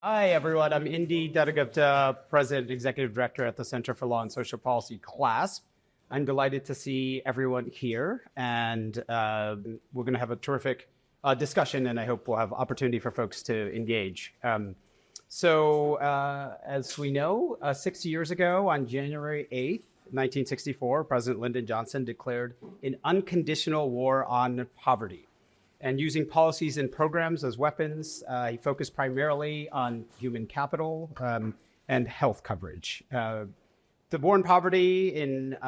Hi, everyone. I'm Indy Dattagupta, President and Executive Director at the Center for Law and Social Policy CLASP. I'm delighted to see everyone here, and we're going to have a terrific discussion, and I hope we'll have opportunity for folks to engage. As we know, 6 years ago, on January 8th, 1964, President Lyndon Johnson declared an unconditional war on poverty. And using policies and programs as weapons, he focused primarily on human capital and health coverage. The war on poverty, in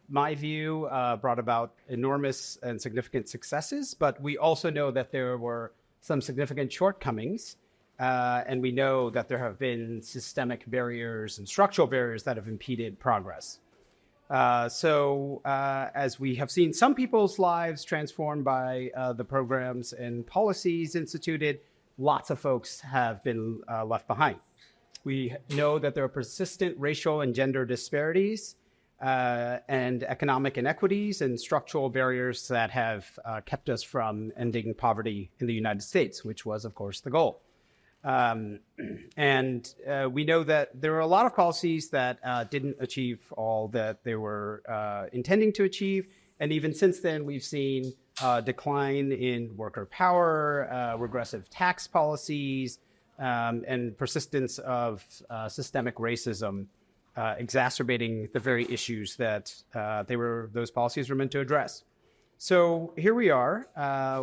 my view, brought about enormous and significant successes, but we also know that there were some significant shortcomings, and we know that there have been systemic barriers and structural barriers that have impeded progress. As we have seen some people's lives transformed by the programs and policies instituted, lots of folks have been left behind. We know that there are persistent racial and gender disparities and economic inequities and structural barriers that have kept us from ending poverty in the United States, which was, of course, the goal. We know that there are a lot of policies that didn't achieve all that they were intending to achieve. And even since then, we've seen a decline in worker power, regressive tax policies, and persistence of systemic racism, exacerbating the very issues that those policies were meant to address. So here we are,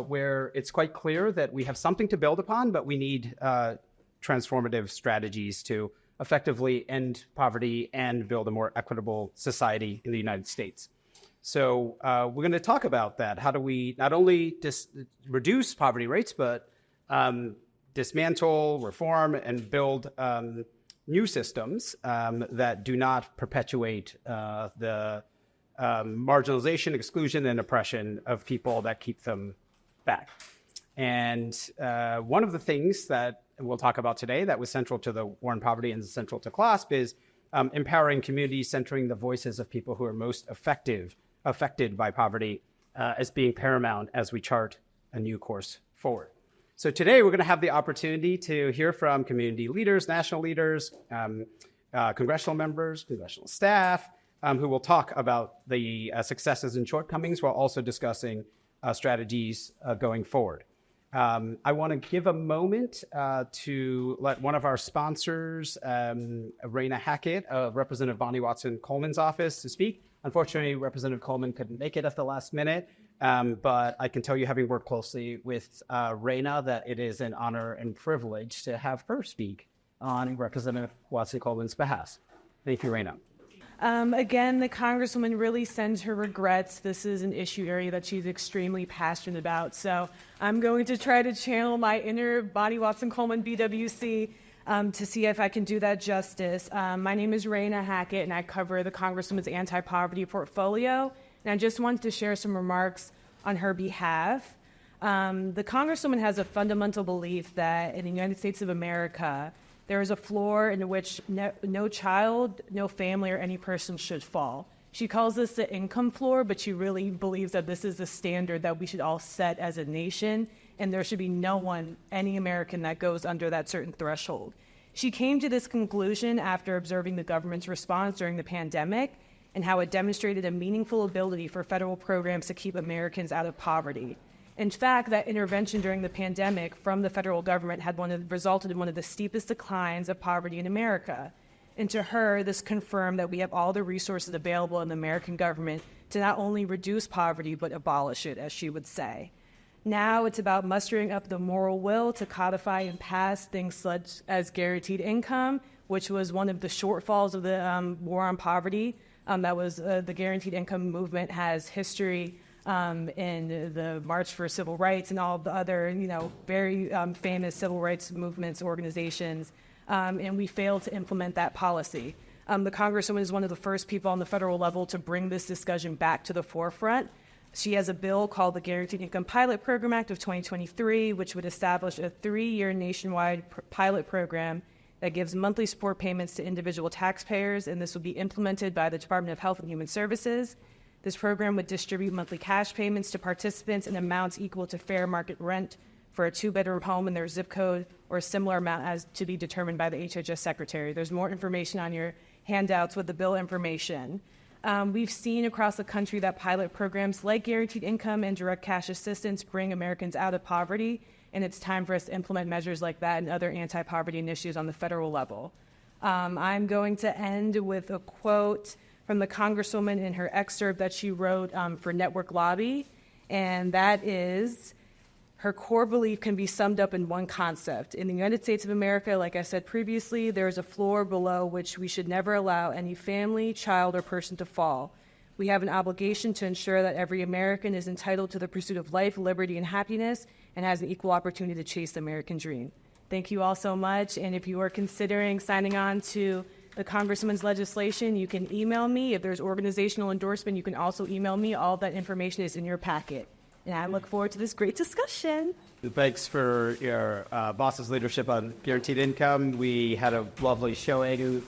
where it's quite clear that we have something to build upon, but we need transformative strategies to effectively end poverty and build a more equitable society in the United States. So we're going to talk about that. How do we not only reduce poverty rates, but dismantle, reform, and build new systems that do not perpetuate the marginalization, exclusion, and oppression of people that keep them back. And one of the things that we'll talk about today that was central to the war on poverty and central to CLASP is empowering communities, centering the voices of people who are most affected by poverty as being paramount as we chart a new course forward. So today we're going to have the opportunity to hear from community leaders, national leaders, congressional members, congressional staff, who will talk about the successes and shortcomings while also discussing strategies going forward. I want to give a moment to let one of our sponsors, Raina Hackett, of Representative Bonnie Watson Coleman's office, to speak. Unfortunately, Representative Coleman couldn't make it at the last minute, but I can tell you, having worked closely with Raina, that it is an honor and privilege to have her speak on Representative Watson Coleman's behalf. Thank you, Raina. Again, the Congresswoman really sends her regrets. This is an issue area that she's extremely passionate about. So I'm going to try to channel my inner Bonnie Watson Coleman BWC to see if I can do that justice. My name is Raina Hackett, and I cover the Congresswoman's anti-poverty portfolio. And I just wanted to share some remarks on her behalf. The Congresswoman has a fundamental belief that in the United States of America, there is a floor in which no child, no family, or any person should fall. She calls this the income floor, but she really believes that this is the standard that we should all set as a nation, and there should be no one, any American, that goes under that certain threshold. She came to this conclusion after observing the government's response during the pandemic and how it demonstrated a meaningful ability for federal programs to keep Americans out of poverty. In fact, that intervention during the pandemic from the federal government had resulted in one of the steepest declines of poverty in America. And to her, this confirmed that we have all the resources available in the American government to not only reduce poverty, but abolish it, as she would say. Now it's about mustering up the moral will to codify and pass things such as guaranteed income, which was one of the shortfalls of the war on poverty. That was the guaranteed income movement has history in the March for Civil Rights and all the other, very famous civil rights movements, organizations, and we failed to implement that policy. The Congresswoman is one of the first people on the federal level to bring this discussion back to the forefront. She has a bill called the Guaranteed Income Pilot Program Act of 2023, which would establish a 3-year nationwide pilot program that gives monthly support payments to individual taxpayers, and this would be implemented by the Department of Health and Human Services. This program would distribute monthly cash payments to participants in amounts equal to fair market rent for a 2-bedroom home in their zip code or a similar amount as to be determined by the HHS secretary. There's more information on your handouts with the bill information. We've seen across the country that pilot programs like guaranteed income and direct cash assistance bring Americans out of poverty, and it's time for us to implement measures like that and other anti-poverty initiatives on the federal level. I'm going to end with a quote from the Congresswoman in her excerpt that she wrote for Network Lobby, and that is, her core belief can be summed up in one concept. In the United States of America, like I said previously, there is a floor below which we should never allow any family, child, or person to fall. We have an obligation to ensure that every American is entitled to the pursuit of life, liberty, and happiness, and has an equal opportunity to chase the American dream. Thank you all so much, and if you are considering signing on to the Congresswoman's legislation, you can email me. If there's organizational endorsement, you can also email me. All of that information is in your packet. And I look forward to this great discussion. Thanks for your boss's leadership on guaranteed income. We had a lovely showing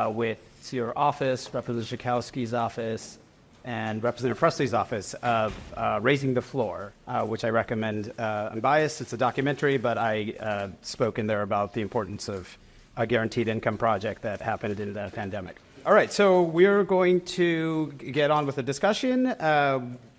with your office, Representative Schakowsky's office, and Representative Presley's office of Raising the Floor, which I recommend unbiased. It's a documentary, but I spoke in there about the importance of a guaranteed income project that happened in the pandemic. All right, so we're going to get on with the discussion.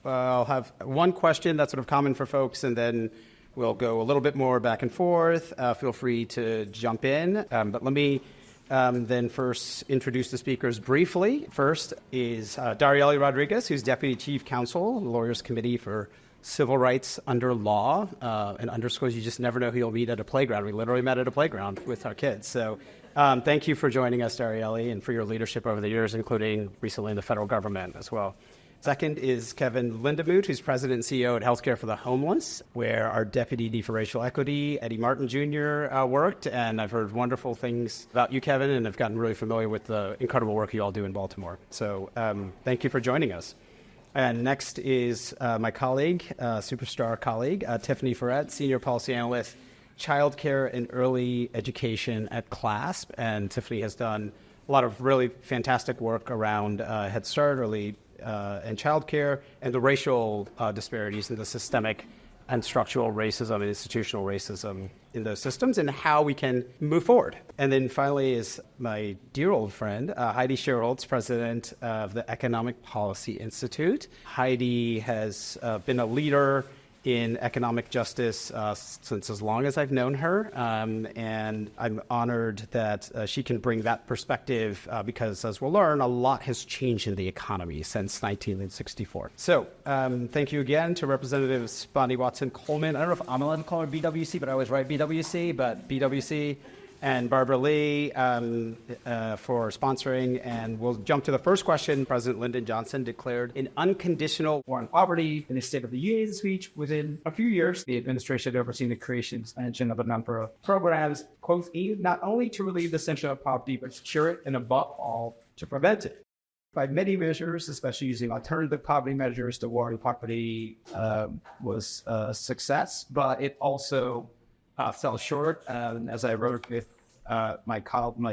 I'll have one question that's sort of common for folks, and then we'll go a little bit more back and forth. Feel free to jump in. But let me then first introduce the speakers briefly. First is Darielle Rodriguez, who's Deputy Chief Counsel, Lawyers Committee for Civil Rights Under Law, and underscores you just never know who you'll meet at a playground. We literally met at a playground with our kids. So thank you for joining us, Darielle, and for your leadership over the years, including recently in the federal government as well. Second is Kevin Lindemoot, who's President and CEO at Healthcare for the Homeless, where our Deputy for Racial Equity, Eddie Martin Jr., worked. And I've heard wonderful things about you, Kevin, and I've gotten really familiar with the incredible work you all do in Baltimore. So thank you for joining us. And next is my colleague, superstar colleague, Tiffany Ferret, Senior Policy Analyst, Childcare and Early Education at CLASP. And Tiffany has done a lot of really fantastic work around Head Start, early and childcare, and the racial disparities and the systemic and structural racism and institutional racism in those systems and how we can move forward. And then finally is my dear old friend, Heidi Sherholtz, president of the Economic Policy Institute. Heidi has been a leader in economic justice since as long as I've known her, and I'm honored that she can bring that perspective because, as we'll learn, a lot has changed in the economy since 1964. So thank you again to Representatives Bonnie Watson-Coleman. I don't know if I'm allowed to call her BWC, but I always write BWC, but BWC, and Barbara Lee for sponsoring. And we'll jump to the first question. President Lyndon Johnson declared an unconditional war on poverty in his State of the Union speech. Within a few years, the administration had overseen the creation and expansion of a number of programs, quote, aimed not only to relieve the symptom of poverty, but to cure it, and above all, to prevent it. By many measures, especially using alternative poverty measures, the war on poverty was a success, but it also fell short. As I wrote with my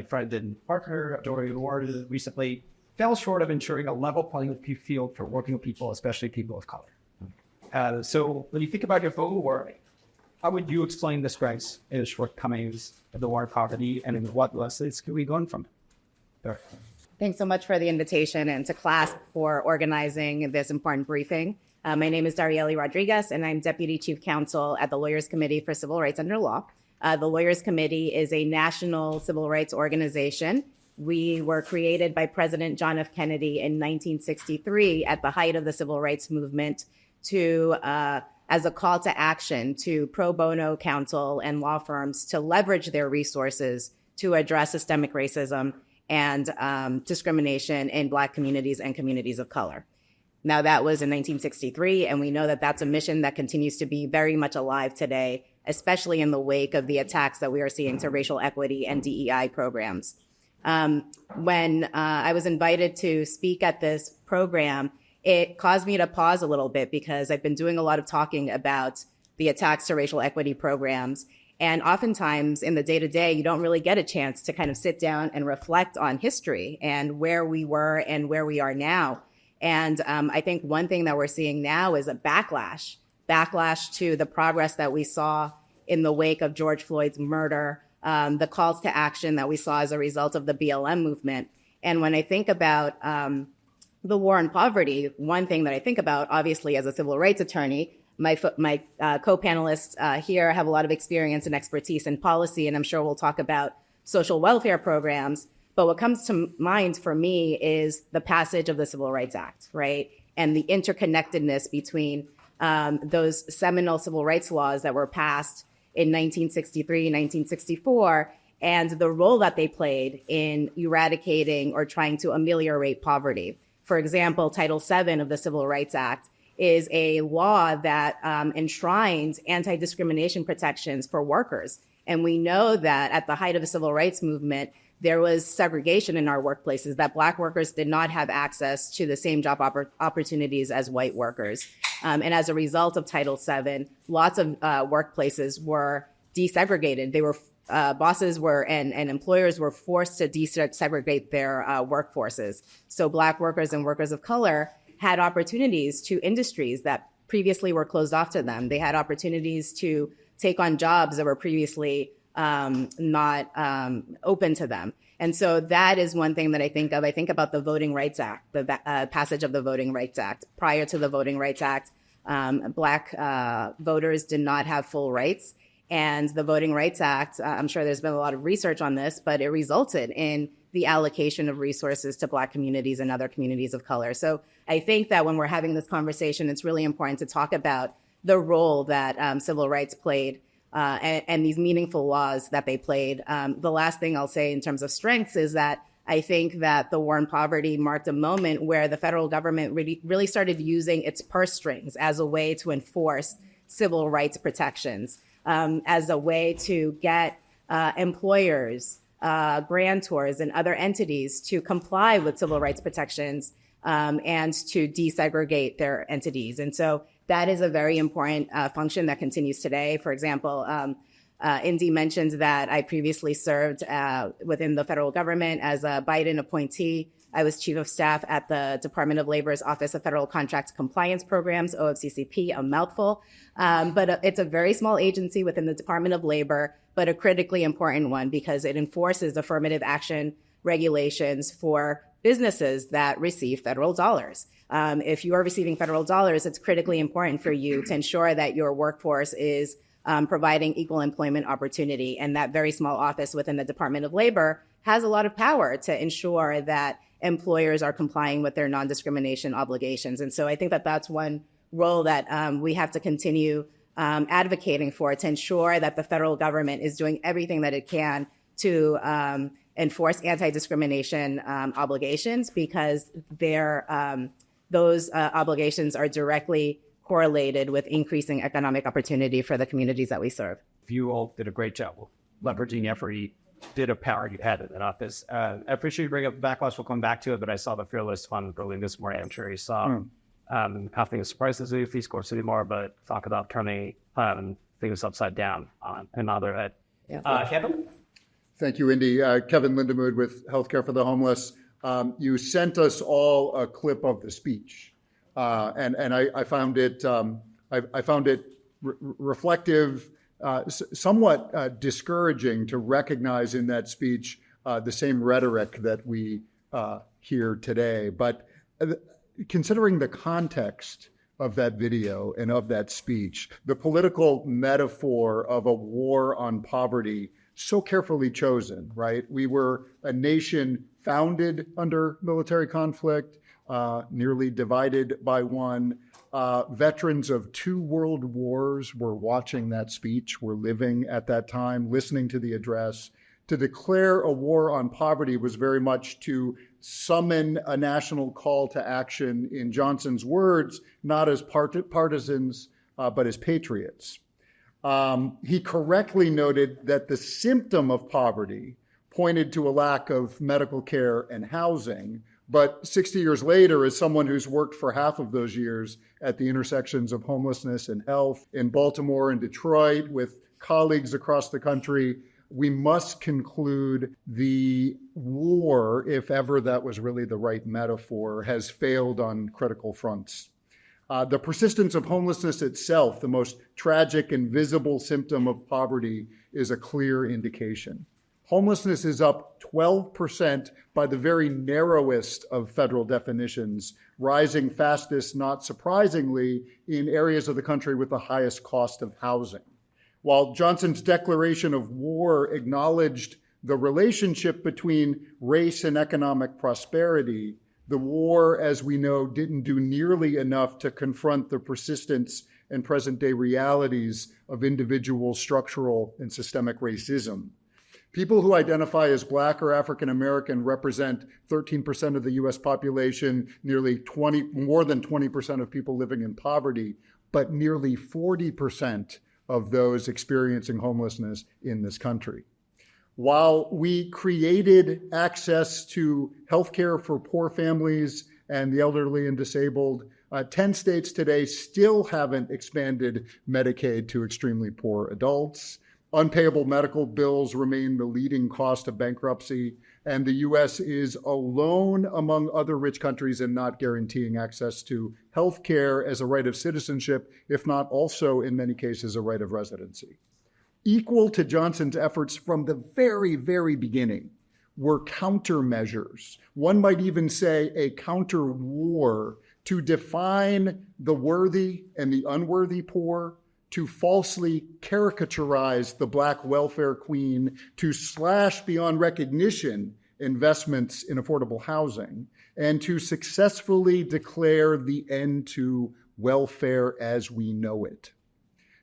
friend and partner, Dorian Ward, recently, fell short of ensuring a level playing field for working people, especially people of color. So when you think about your own work, how would you explain the strengths and shortcomings of the war on poverty, and in what lessons can we learn from it? There. Thanks so much for the invitation and to CLASP for organizing this important briefing. My name is Darielle Rodriguez, and I'm Deputy Chief Counsel at the Lawyers Committee for Civil Rights Under Law. The Lawyers Committee is a national civil rights organization. We were created by President John F. Kennedy in 1963 at the height of the civil rights movement to as a call to action to pro bono counsel and law firms to leverage their resources to address systemic racism and discrimination in Black communities and communities of color. Now, that was in 1963, and we know that that's a mission that continues to be very much alive today, especially in the wake of the attacks that we are seeing to racial equity and DEI programs. When I was invited to speak at this program, it caused me to pause a little bit because I've been doing a lot of talking about the attacks to racial equity programs. And oftentimes in the day-to-day, you don't really get a chance to kind of sit down and reflect on history and where we were and where we are now. And I think one thing that we're seeing now is a backlash backlash to the progress that we saw in the wake of George Floyd's murder, the calls to action that we saw as a result of the BLM movement. And when I think about the war on poverty, one thing that I think about, obviously, as a civil rights attorney, my co-panelists here have a lot of experience and expertise in policy, and I'm sure we'll talk about social welfare programs. But what comes to mind for me is the passage of the Civil Rights Act, right? And the interconnectedness between those seminal civil rights laws that were passed in 1963, 1964, and the role that they played in eradicating or trying to ameliorate poverty. For example, Title VII of the Civil Rights Act is a law that enshrines anti-discrimination protections for workers. And we know that at the height of the civil rights movement, there was segregation in our workplaces, that Black workers did not have access to the same job opportunities as white workers. And as a result of Title VII, lots of workplaces were desegregated. They were bosses were and employers were forced to desegregate their workforces. So Black workers and workers of color had opportunities to industries that previously were closed off to them. They had opportunities to take on jobs that were previously not open to them. And so that is one thing that I think of. I think about the Voting Rights Act, the passage of the Voting Rights Act. Prior to the Voting Rights Act, Black voters did not have full rights. And the Voting Rights Act, I'm sure there's been a lot of research on this, but it resulted in the allocation of resources to Black communities and other communities of color. So I think that when we're having this conversation, it's really important to talk about the role that civil rights played and these meaningful laws that they played. The last thing I'll say in terms of strengths is that I think that the war on poverty marked a moment where the federal government really started using its purse strings as a way to enforce civil rights protections, as a way to get employers, grantors, and other entities to comply with civil rights protections and to desegregate their entities. And so that is a very important function that continues today. For example, Indy mentioned that I previously served within the federal government as a Biden appointee. I was chief of staff at the Department of Labor's Office of Federal Contract Compliance Programs, OFCCP, a mouthful. But it's a very small agency within the Department of Labor, but a critically important one because it enforces affirmative action regulations for businesses that receive federal dollars. If you are receiving federal dollars, it's critically important for you to ensure that your workforce is providing equal employment opportunity. And that very small office within the Department of Labor has a lot of power to ensure that employers are complying with their non-discrimination obligations. And so I think that that's one role that we have to continue advocating for, to ensure that the federal government is doing everything that it can to enforce anti-discrimination obligations, because those obligations are directly correlated with increasing economic opportunity for the communities that we serve. You all did a great job leveraging every bit of power you had in that office. I appreciate you bringing up backlash. We'll come back to it, but I saw the Fearless Fund early this morning. I'm sure you saw nothing surprises you if these scores anymore, but talk about turning things upside down on another head. Yeah. Kevin? Thank you, Indy. Kevin Lindemood with Healthcare for the Homeless. You sent us all a clip of the speech, and I found it reflective, somewhat discouraging to recognize in that speech the same rhetoric that we hear today. But considering the context of that video and of that speech, the political metaphor of a war on poverty so carefully chosen, right? We were a nation founded under military conflict, nearly divided by one. Veterans of 2 world wars were watching that speech, were living at that time, listening to the address. To declare a war on poverty was very much to summon a national call to action, in Johnson's words, not as partisans, but as patriots. He correctly noted that the symptom of poverty pointed to a lack of medical care and housing. But 60 years later, as someone who's worked for half of those years at the intersections of homelessness and health in Baltimore and Detroit with colleagues across the country, we must conclude the war, if ever that was really the right metaphor, has failed on critical fronts. The persistence of homelessness itself, the most tragic and visible symptom of poverty, is a clear indication. Homelessness is up 12% by the very narrowest of federal definitions, rising fastest, not surprisingly, in areas of the country with the highest cost of housing. While Johnson's declaration of war acknowledged the relationship between race and economic prosperity, the war, as we know, didn't do nearly enough to confront the persistence and present-day realities of individual structural and systemic racism. People who identify as Black or African American represent 13% of the U.S. population, more than 20% of people living in poverty, but nearly 40% of those experiencing homelessness in this country. While we created access to healthcare for poor families and the elderly and disabled, 10 states today still haven't expanded Medicaid to extremely poor adults. Unpayable medical bills remain the leading cost of bankruptcy, and the U.S. is alone among other rich countries in not guaranteeing access to healthcare as a right of citizenship, if not also, in many cases, a right of residency. Equal to Johnson's efforts from the very, very beginning were countermeasures. One might even say a counter-war to define the worthy and the unworthy poor, to falsely caricaturize the Black welfare queen, to slash beyond recognition investments in affordable housing, and to successfully declare the end to welfare as we know it.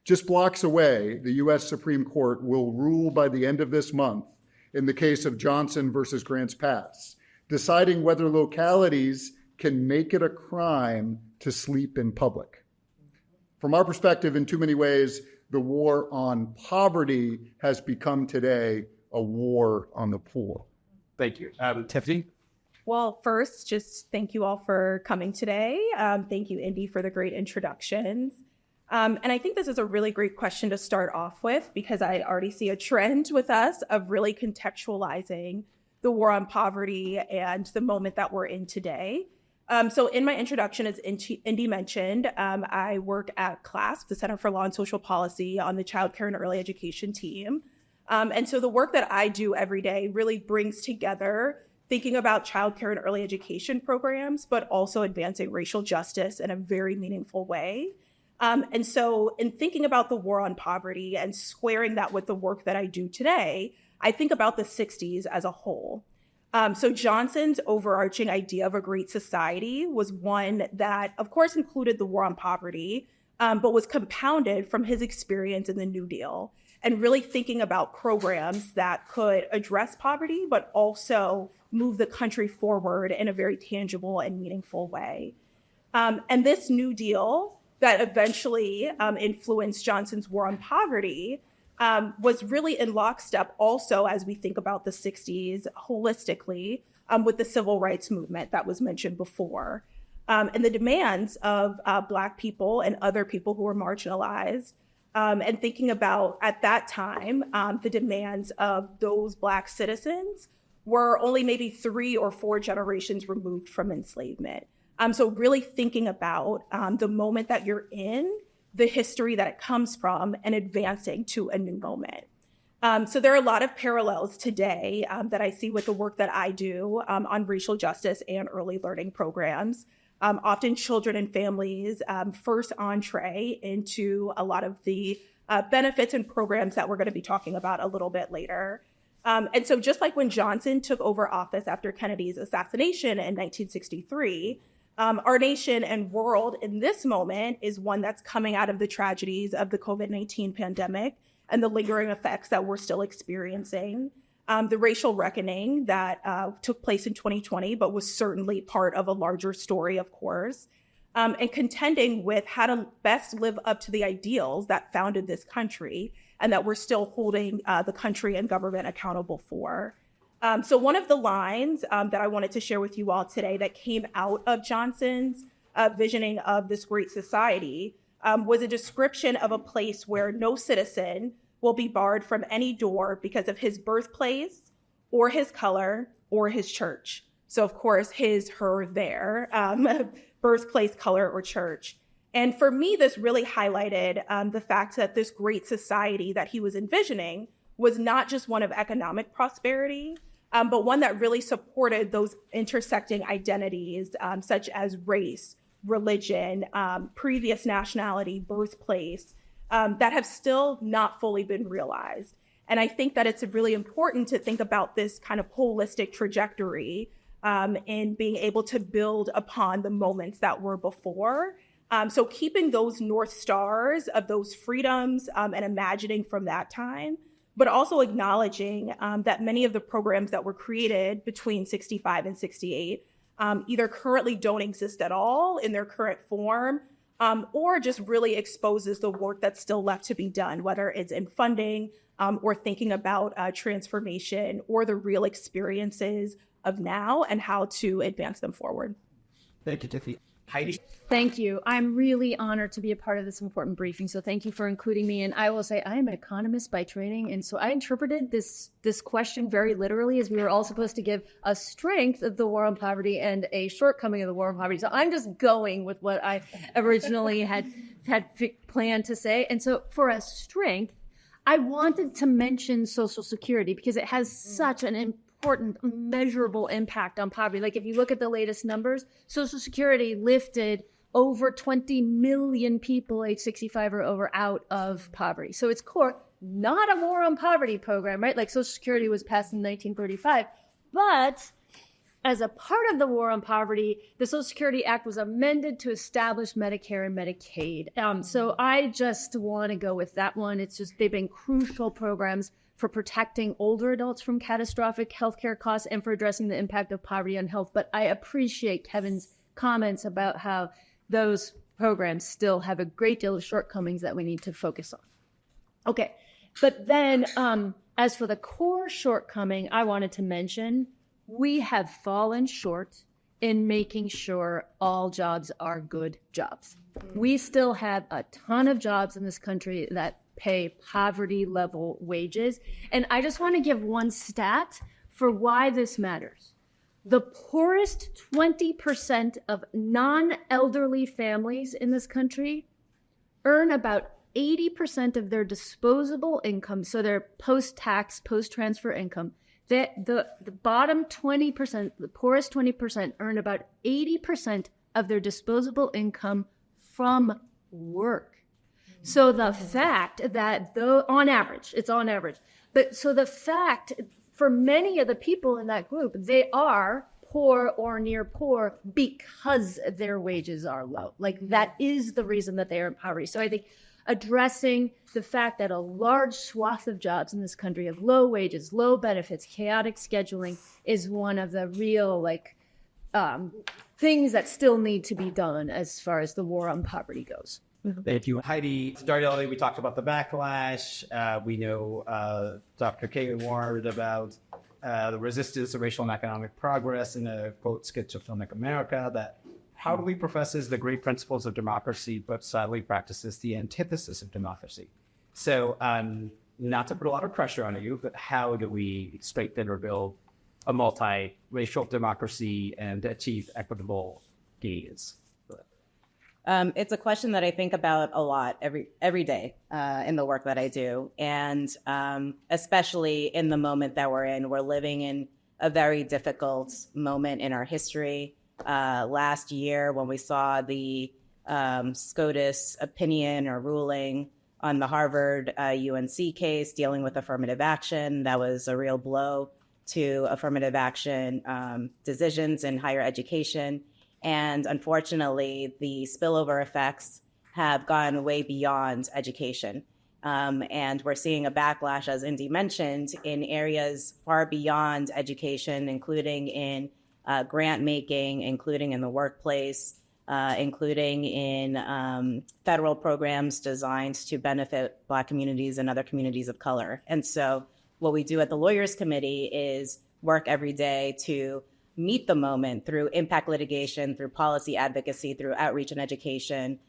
Just blocks away, the U.S. Supreme Court will rule by the end of this month in the case of Johnson versus Grants Pass, deciding whether localities can make it a crime to sleep in public. From our perspective, in too many ways, the war on poverty has become today a war on the poor. Thank you. Tiffany? Well, first, just thank you all for coming today. Thank you, Indy, for the great introductions. And I think this is a really great question to start off with, because I already see a trend with us of really contextualizing the war on poverty and the moment that we're in today. So in my introduction, as Indy mentioned, I work at CLASP, the Center for Law and Social Policy, on the Child Care and Early Education team. And so the work that I do every day really brings together thinking about child care and early education programs, but also advancing racial justice in a very meaningful way. And so in thinking about the war on poverty and squaring that with the work that I do today, I think about the 60s as a whole. So Johnson's overarching idea of a great society was one that, of course, included the war on poverty, but was compounded from his experience in the New Deal and really thinking about programs that could address poverty, but also move the country forward in a very tangible and meaningful way. And this New Deal that eventually influenced Johnson's war on poverty was really in lockstep also as we think about the 60s holistically with the civil rights movement that was mentioned before. And the demands of Black people and other people who were marginalized, and thinking about at that time, the demands of those Black citizens were only maybe 3 or 4 generations removed from enslavement. So really thinking about the moment that you're in, the history that it comes from, and advancing to a new moment. So there are a lot of parallels today that I see with the work that I do on racial justice and early learning programs. Often children and families first entree into a lot of the benefits and programs that we're going to be talking about a little bit later. And so just like when Johnson took over office after Kennedy's assassination in 1963, our nation and world in this moment is one that's coming out of the tragedies of the COVID-19 pandemic and the lingering effects that we're still experiencing. The racial reckoning that took place in 2020, but was certainly part of a larger story, of course, and contending with how to best live up to the ideals that founded this country and that we're still holding the country and government accountable for. So one of the lines that I wanted to share with you all today that came out of Johnson's visioning of this great society was a description of a place where no citizen will be barred from any door because of his birthplace or his color or his church. So of course, his, her, their, birthplace, color, or church. And for me, this really highlighted the fact that this great society that he was envisioning was not just one of economic prosperity, but one that really supported those intersecting identities, such as race, religion, previous nationality, birthplace, that have still not fully been realized. And I think that it's really important to think about this kind of holistic trajectory in being able to build upon the moments that were before. So keeping those North Stars of those freedoms and imagining from that time, but also acknowledging that many of the programs that were created between 65 and 68 either currently don't exist at all in their current form, or just really exposes the work that's still left to be done, whether it's in funding or thinking about transformation or the real experiences of now and how to advance them forward. Thank you, Tiffany. Heidi? Thank you. I'm really honored to be a part of this important briefing. So thank you for including me. And I will say I am an economist by training. And so I interpreted this question very literally, as we were all supposed to give a strength of the war on poverty and a shortcoming of the war on poverty. So I'm just going with what I originally had planned to say. And so for a strength, I wanted to mention Social Security because it has such an important, measurable impact on poverty. Like if you look at the latest numbers, Social Security lifted over 20 million people age 65 or over out of poverty. So it's core, not a war on poverty program, right? Like Social Security was passed in 1935, but as a part of the war on poverty, the Social Security Act was amended to establish Medicare and Medicaid. So I just want to go with that one. It's just, they've been crucial programs for protecting older adults from catastrophic healthcare costs and for addressing the impact of poverty on health. But I appreciate Kevin's comments about how those programs still have a great deal of shortcomings that we need to focus on. Okay, but then as for the core shortcoming, I wanted to mention, we have fallen short in making sure all jobs are good jobs. We still have a ton of jobs in this country that pay poverty level wages. And I just want to give one stat for why this matters. The poorest 20% of non-elderly families in this country earn about 80% of their disposable income, so their post-tax, post-transfer income. The bottom 20%, the poorest 20%, earn about 80% of their disposable income from work. So the fact that, though on average, it's on average, but so the fact for many of the people in that group, they are poor or near poor because their wages are low. Like that is the reason that they are in poverty. So I think addressing the fact that a large swath of jobs in this country have low wages, low benefits, chaotic scheduling is one of the real things that still need to be done as far as the war on poverty goes. Thank you, Heidi. Dario, we talked about the backlash. We know Dr. Kagan warned about the resistance to racial and economic progress in a, quote, schizophrenic America that proudly professes the great principles of democracy, but sadly practices the antithesis of democracy. So not to put a lot of pressure on you, but how do we strengthen or build a multiracial democracy and achieve equitable gains? It's a question that I think about a lot every day in the work that I do. And especially in the moment that we're in, we're living in a very difficult moment in our history. Last year, when we saw the SCOTUS opinion or ruling on the Harvard UNC case dealing with affirmative action, that was a real blow to affirmative action decisions in higher education. And unfortunately, the spillover effects have gone way beyond education. And we're seeing a backlash, as Indy mentioned, in areas far beyond education, including in grant making, including in the workplace, including in federal programs designed to benefit Black communities and other communities of color. And so what we do at the Lawyers Committee is work every day to meet the moment through impact litigation, through policy advocacy, through outreach and education,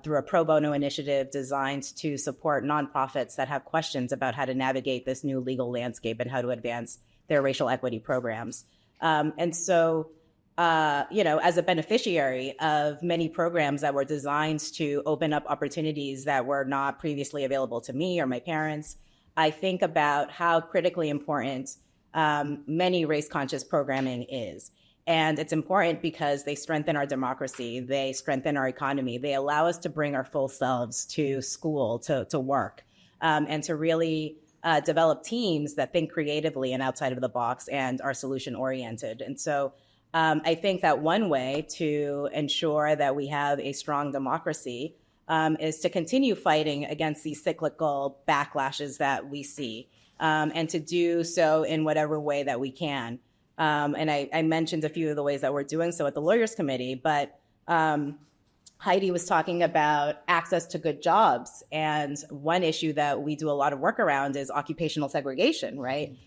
through a pro bono initiative designed to support nonprofits that have questions about how to navigate this new legal landscape and how to advance their racial equity programs. And so as a beneficiary of many programs that were designed to open up opportunities that were not previously available to me or my parents, I think about how critically important many race-conscious programming is. And it's important because they strengthen our democracy, they strengthen our economy, they allow us to bring our full selves to school, to work, and to really develop teams that think creatively and outside of the box and are solution-oriented. And so I think that one way to ensure that we have a strong democracy is to continue fighting against these cyclical backlashes that we see, and to do so in whatever way that we can. And I mentioned a few of the ways that we're doing so at the Lawyers Committee, but Heidi was talking about access to good jobs. And one issue that we do a lot of work around is occupational segregation, right?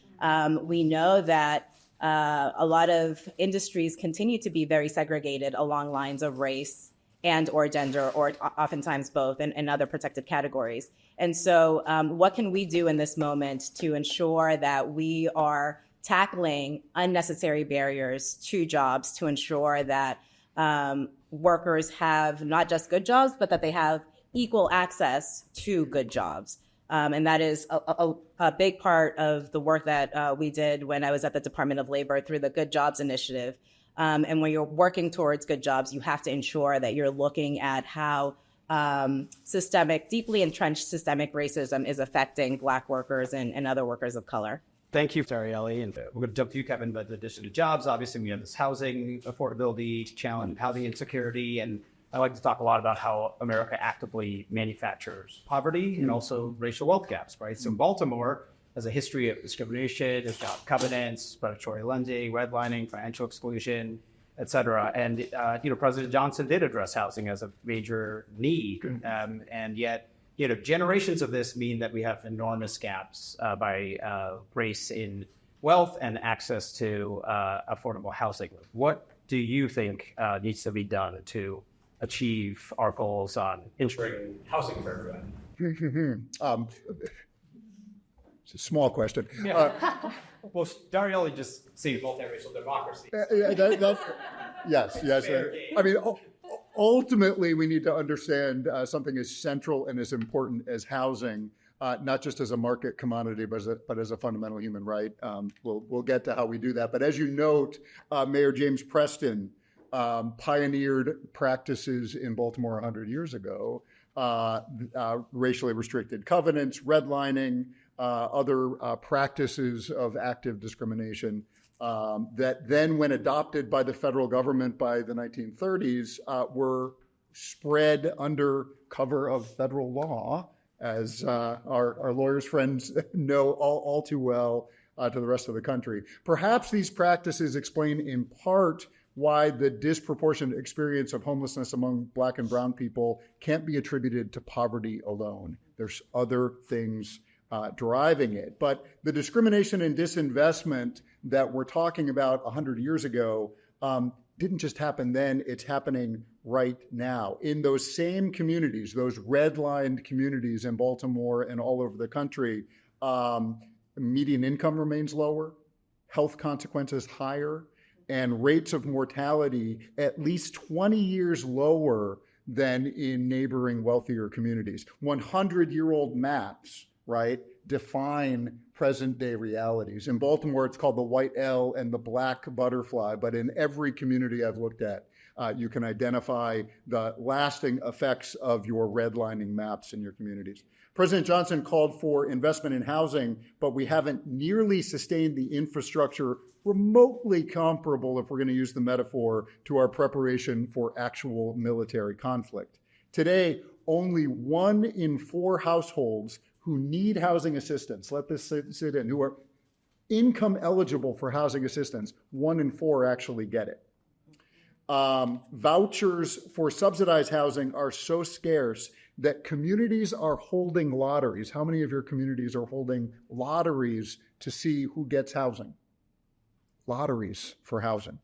We know that a lot of industries continue to be very segregated along lines of race and or gender, or oftentimes both, and other protected categories. And so what can we do in this moment to ensure that we are tackling unnecessary barriers to jobs, to ensure that workers have not just good jobs, but that they have equal access to good jobs? And that is a big part of the work that we did when I was at the Department of Labor through the Good Jobs Initiative. And when you're working towards good jobs, you have to ensure that you're looking at how deeply entrenched systemic racism is affecting Black workers and other workers of color. Thank you, Darielle. And we're going to jump to you, Kevin, but in addition to jobs, obviously we have this housing affordability challenge, housing insecurity, and I like to talk a lot about how America actively manufactures poverty and also racial wealth gaps, right? So Baltimore has a history of discrimination, it's got covenants, predatory lending, redlining, financial exclusion, et cetera. And, President Johnson did address housing as a major need. And yet, generations of this mean that we have enormous gaps by race in wealth and access to affordable housing. What do you think needs to be done to achieve our goals on ensuring housing for everyone? It's a small question. Well, Darielle just sees multiracial democracy. Yes. I mean, ultimately, we need to understand something as central and as important as housing, not just as a market commodity, but as a fundamental human right. We'll get to how we do that. But as you note, Mayor James Preston pioneered practices in Baltimore 100 years ago, racially restricted covenants, redlining, other practices of active discrimination that then, when adopted by the federal government by the 1930s, were spread under cover of federal law, as our lawyers friends know all too well, to the rest of the country. Perhaps these practices explain in part why the disproportionate experience of homelessness among Black and brown people can't be attributed to poverty alone. There's other things driving it. But the discrimination and disinvestment that we're talking about 100 years ago didn't just happen then, it's happening right now. In those same communities, those redlined communities in Baltimore and all over the country, median income remains lower, health consequences higher, and rates of mortality at least 20 years lower than in neighboring wealthier communities. 100-year-old maps, right, define present-day realities. In Baltimore, it's called the white L and the black butterfly, but in every community I've looked at, you can identify the lasting effects of your redlining maps in your communities. President Johnson called for investment in housing, but we haven't nearly sustained the infrastructure remotely comparable, if we're going to use the metaphor, to our preparation for actual military conflict. Today, only 1 in 4 households who need housing assistance, let this sit in, who are income eligible for housing assistance, 1 in 4 actually get it. Vouchers for subsidized housing are so scarce that communities are holding lotteries. How many of your communities are holding lotteries to see who gets housing? Lotteries for housing.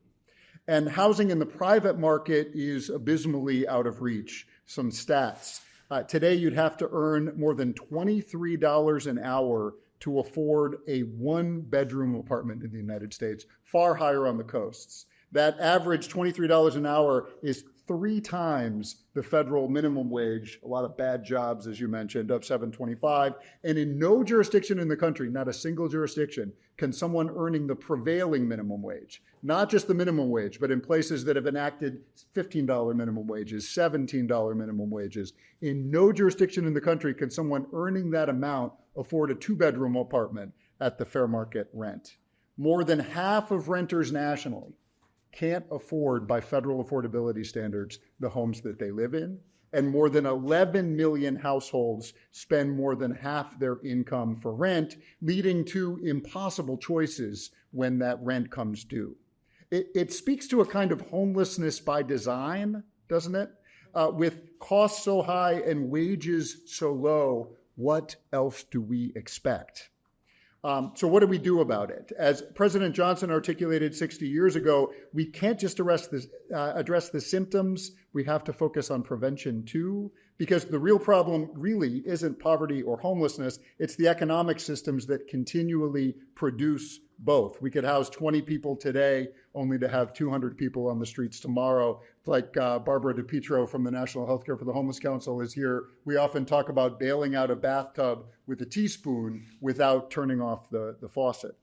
And housing in the private market is abysmally out of reach. Some stats. Today, you'd have to earn more than $23 an hour to afford a 1-bedroom apartment in the United States, far higher on the coasts. That average $23 an hour is 3 times the federal minimum wage, a lot of bad jobs, as you mentioned, of $7.25. And in no jurisdiction in the country, not a single jurisdiction, can someone earning the prevailing minimum wage, not just the minimum wage, but in places that have enacted $15 minimum wages, $17 minimum wages, in no jurisdiction in the country can someone earning that amount afford a 2-bedroom apartment at the fair market rent. More than half of renters nationally can't afford, by federal affordability standards, the homes that they live in. And more than 11 million households spend more than half their income for rent, leading to impossible choices when that rent comes due. It speaks to a kind of homelessness by design, doesn't it? With costs so high and wages so low, what else do we expect? So what do we do about it? As President Johnson articulated 60 years ago, we can't just address the symptoms. We have to focus on prevention too, because the real problem really isn't poverty or homelessness. It's the economic systems that continually produce both. We could house 20 people today, only to have 200 people on the streets tomorrow. Like Barbara DiPietro from the National Healthcare for the Homeless Council is here. We often talk about bailing out a bathtub with a teaspoon without turning off the faucet.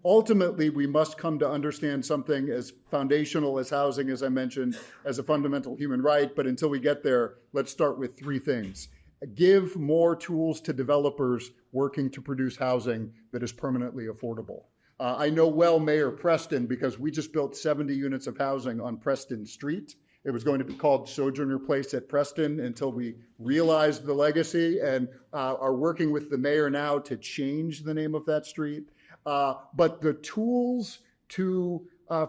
Ultimately, we must come to understand something as foundational as housing, as I mentioned, as a fundamental human right. But until we get there, let's start with 3 things. Give more tools to developers working to produce housing that is permanently affordable. I know well Mayor Preston because we just built 70 units of housing on Preston Street. It was going to be called Sojourner Place at Preston until we realized the legacy and are working with the mayor now to change the name of that street. But the tools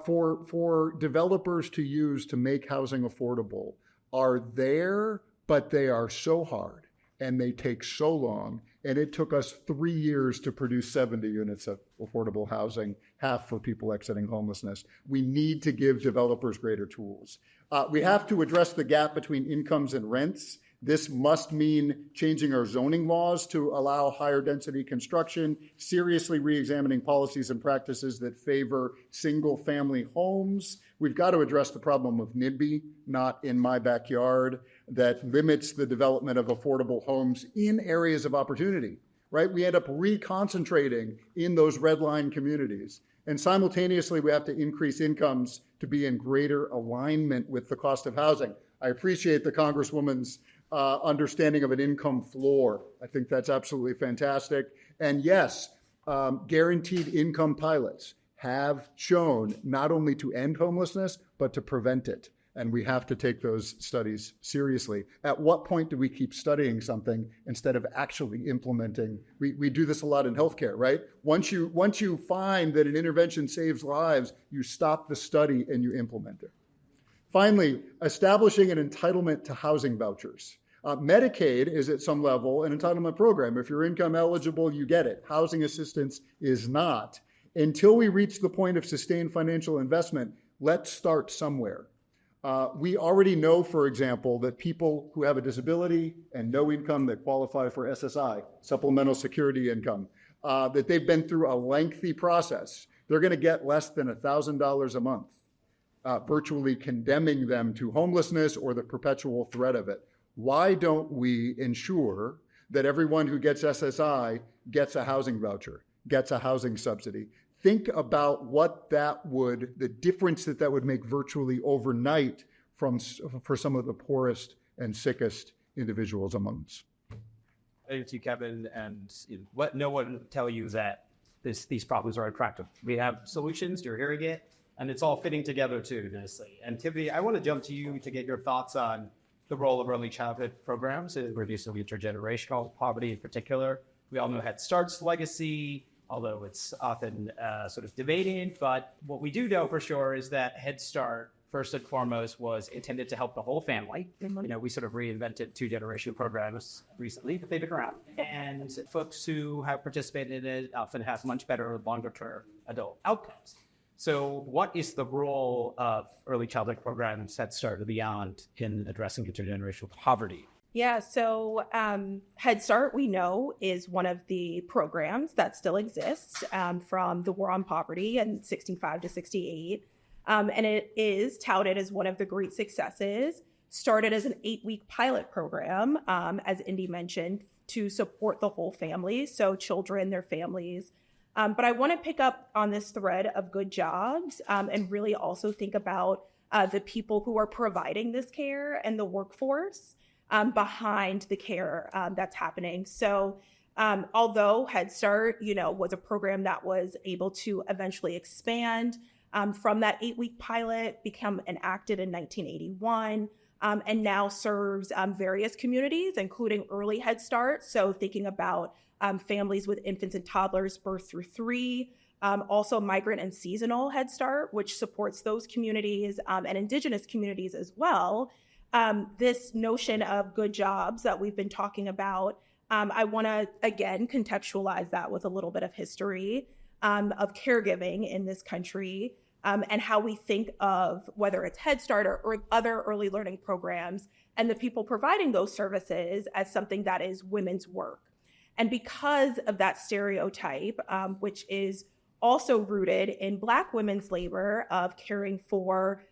for developers to use to make housing affordable are there, but they are so hard and they take so long. And it took us 3 years to produce 70 units of affordable housing, half for people exiting homelessness. We need to give developers greater tools. We have to address the gap between incomes and rents. This must mean changing our zoning laws to allow higher density construction, seriously re-examining policies and practices that favor single family homes. We've got to address the problem of NIMBY, not in my backyard, that limits the development of affordable homes in areas of opportunity, right? We end up reconcentrating in those red line communities. And simultaneously, we have to increase incomes to be in greater alignment with the cost of housing. I appreciate the Congresswoman's understanding of an income floor. I think that's absolutely fantastic. And yes, guaranteed income pilots have shown not only to end homelessness, but to prevent it. And we have to take those studies seriously. At what point do we keep studying something instead of actually implementing? We do this a lot in healthcare, right? Once you find that an intervention saves lives, you stop the study and you implement it. Finally, establishing an entitlement to housing vouchers. Medicaid is at some level an entitlement program. If you're income eligible, you get it. Housing assistance is not. Until we reach the point of sustained financial investment, let's start somewhere. We already know, for example, that people who have a disability and no income that qualify for SSI, supplemental security income, that they've been through a lengthy process, they're going to get less than $1,000 a month, virtually condemning them to homelessness or the perpetual threat of it. Why don't we ensure that everyone who gets SSI gets a housing voucher, gets a housing subsidy? Think about what the difference that would make virtually overnight for some of the poorest and sickest individuals among us. Thank you, Kevin. And let no one tell you that these problems are attractive. We have solutions, you're hearing it, and it's all fitting together too, nicely. And Tiffany, I want to jump to you to get your thoughts on the role of early childhood programs in reducing intergenerational poverty in particular. We all know Head Start's legacy, although it's often sort of debated. But what we do know for sure is that Head Start, first and foremost, was intended to help the whole family. We sort of reinvented 2-generation programs recently, but they've been around. And folks who have participated in it often have much better longer-term adult outcomes. So what is the role of early childhood programs, Head Start, or beyond in addressing intergenerational poverty? Yeah, so Head Start, we know, is one of the programs that still exists from the War on Poverty in 65 to 68. And it is touted as one of the great successes. Started as an 8-week pilot program, as Indy mentioned, to support the whole family, so children, their families. But I want to pick up on this thread of good jobs and really also think about the people who are providing this care and the workforce behind the care that's happening. So although Head Start, was a program that was able to eventually expand from that 8-week pilot, become enacted in 1981, and now serves various communities, including early Head Start. So thinking about families with infants and toddlers birth through 3, also migrant and seasonal Head Start, which supports those communities and Indigenous communities as well. This notion of good jobs that we've been talking about, I want to, again, contextualize that with a little bit of history of caregiving in this country. And how we think of whether it's Head Start or other early learning programs and the people providing those services as something that is women's work. And because of that stereotype, which is also rooted in Black women's labor of caring for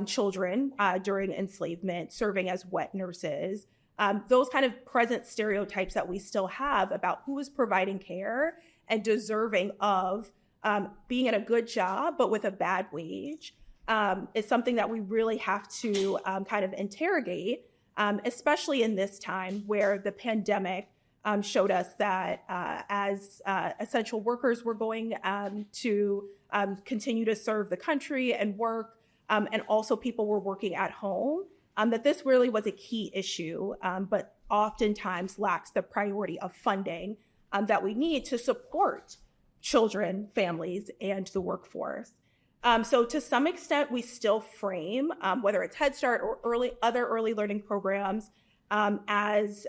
children during enslavement, serving as wet nurses, those kind of present stereotypes that we still have about who is providing care and deserving of being at a good job, but with a bad wage, is something that we really have to kind of interrogate, especially in this time where the pandemic showed us that as essential workers were going to continue to serve the country and work, and also people were working at home, that this really was a key issue, but oftentimes lacks the priority of funding that we need to support children, families, and the workforce. So to some extent, we still frame, whether it's Head Start or other early learning programs, as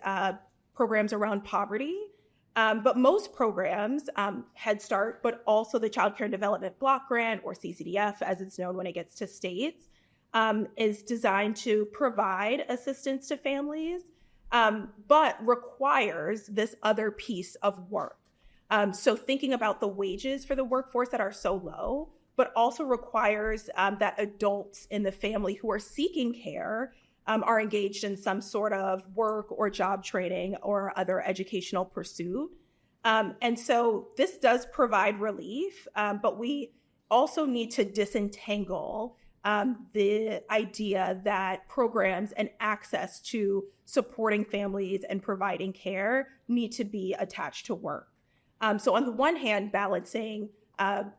programs around poverty. But most programs, Head Start, but also the Child Care and Development Block Grant, or CCDF, as it's known when it gets to states, is designed to provide assistance to families, but requires this other piece of work. So thinking about the wages for the workforce that are so low, but also requires that adults in the family who are seeking care are engaged in some sort of work or job training or other educational pursuit. And so this does provide relief, but we also need to disentangle the idea that programs and access to supporting families and providing care need to be attached to work. So on the one hand, balancing,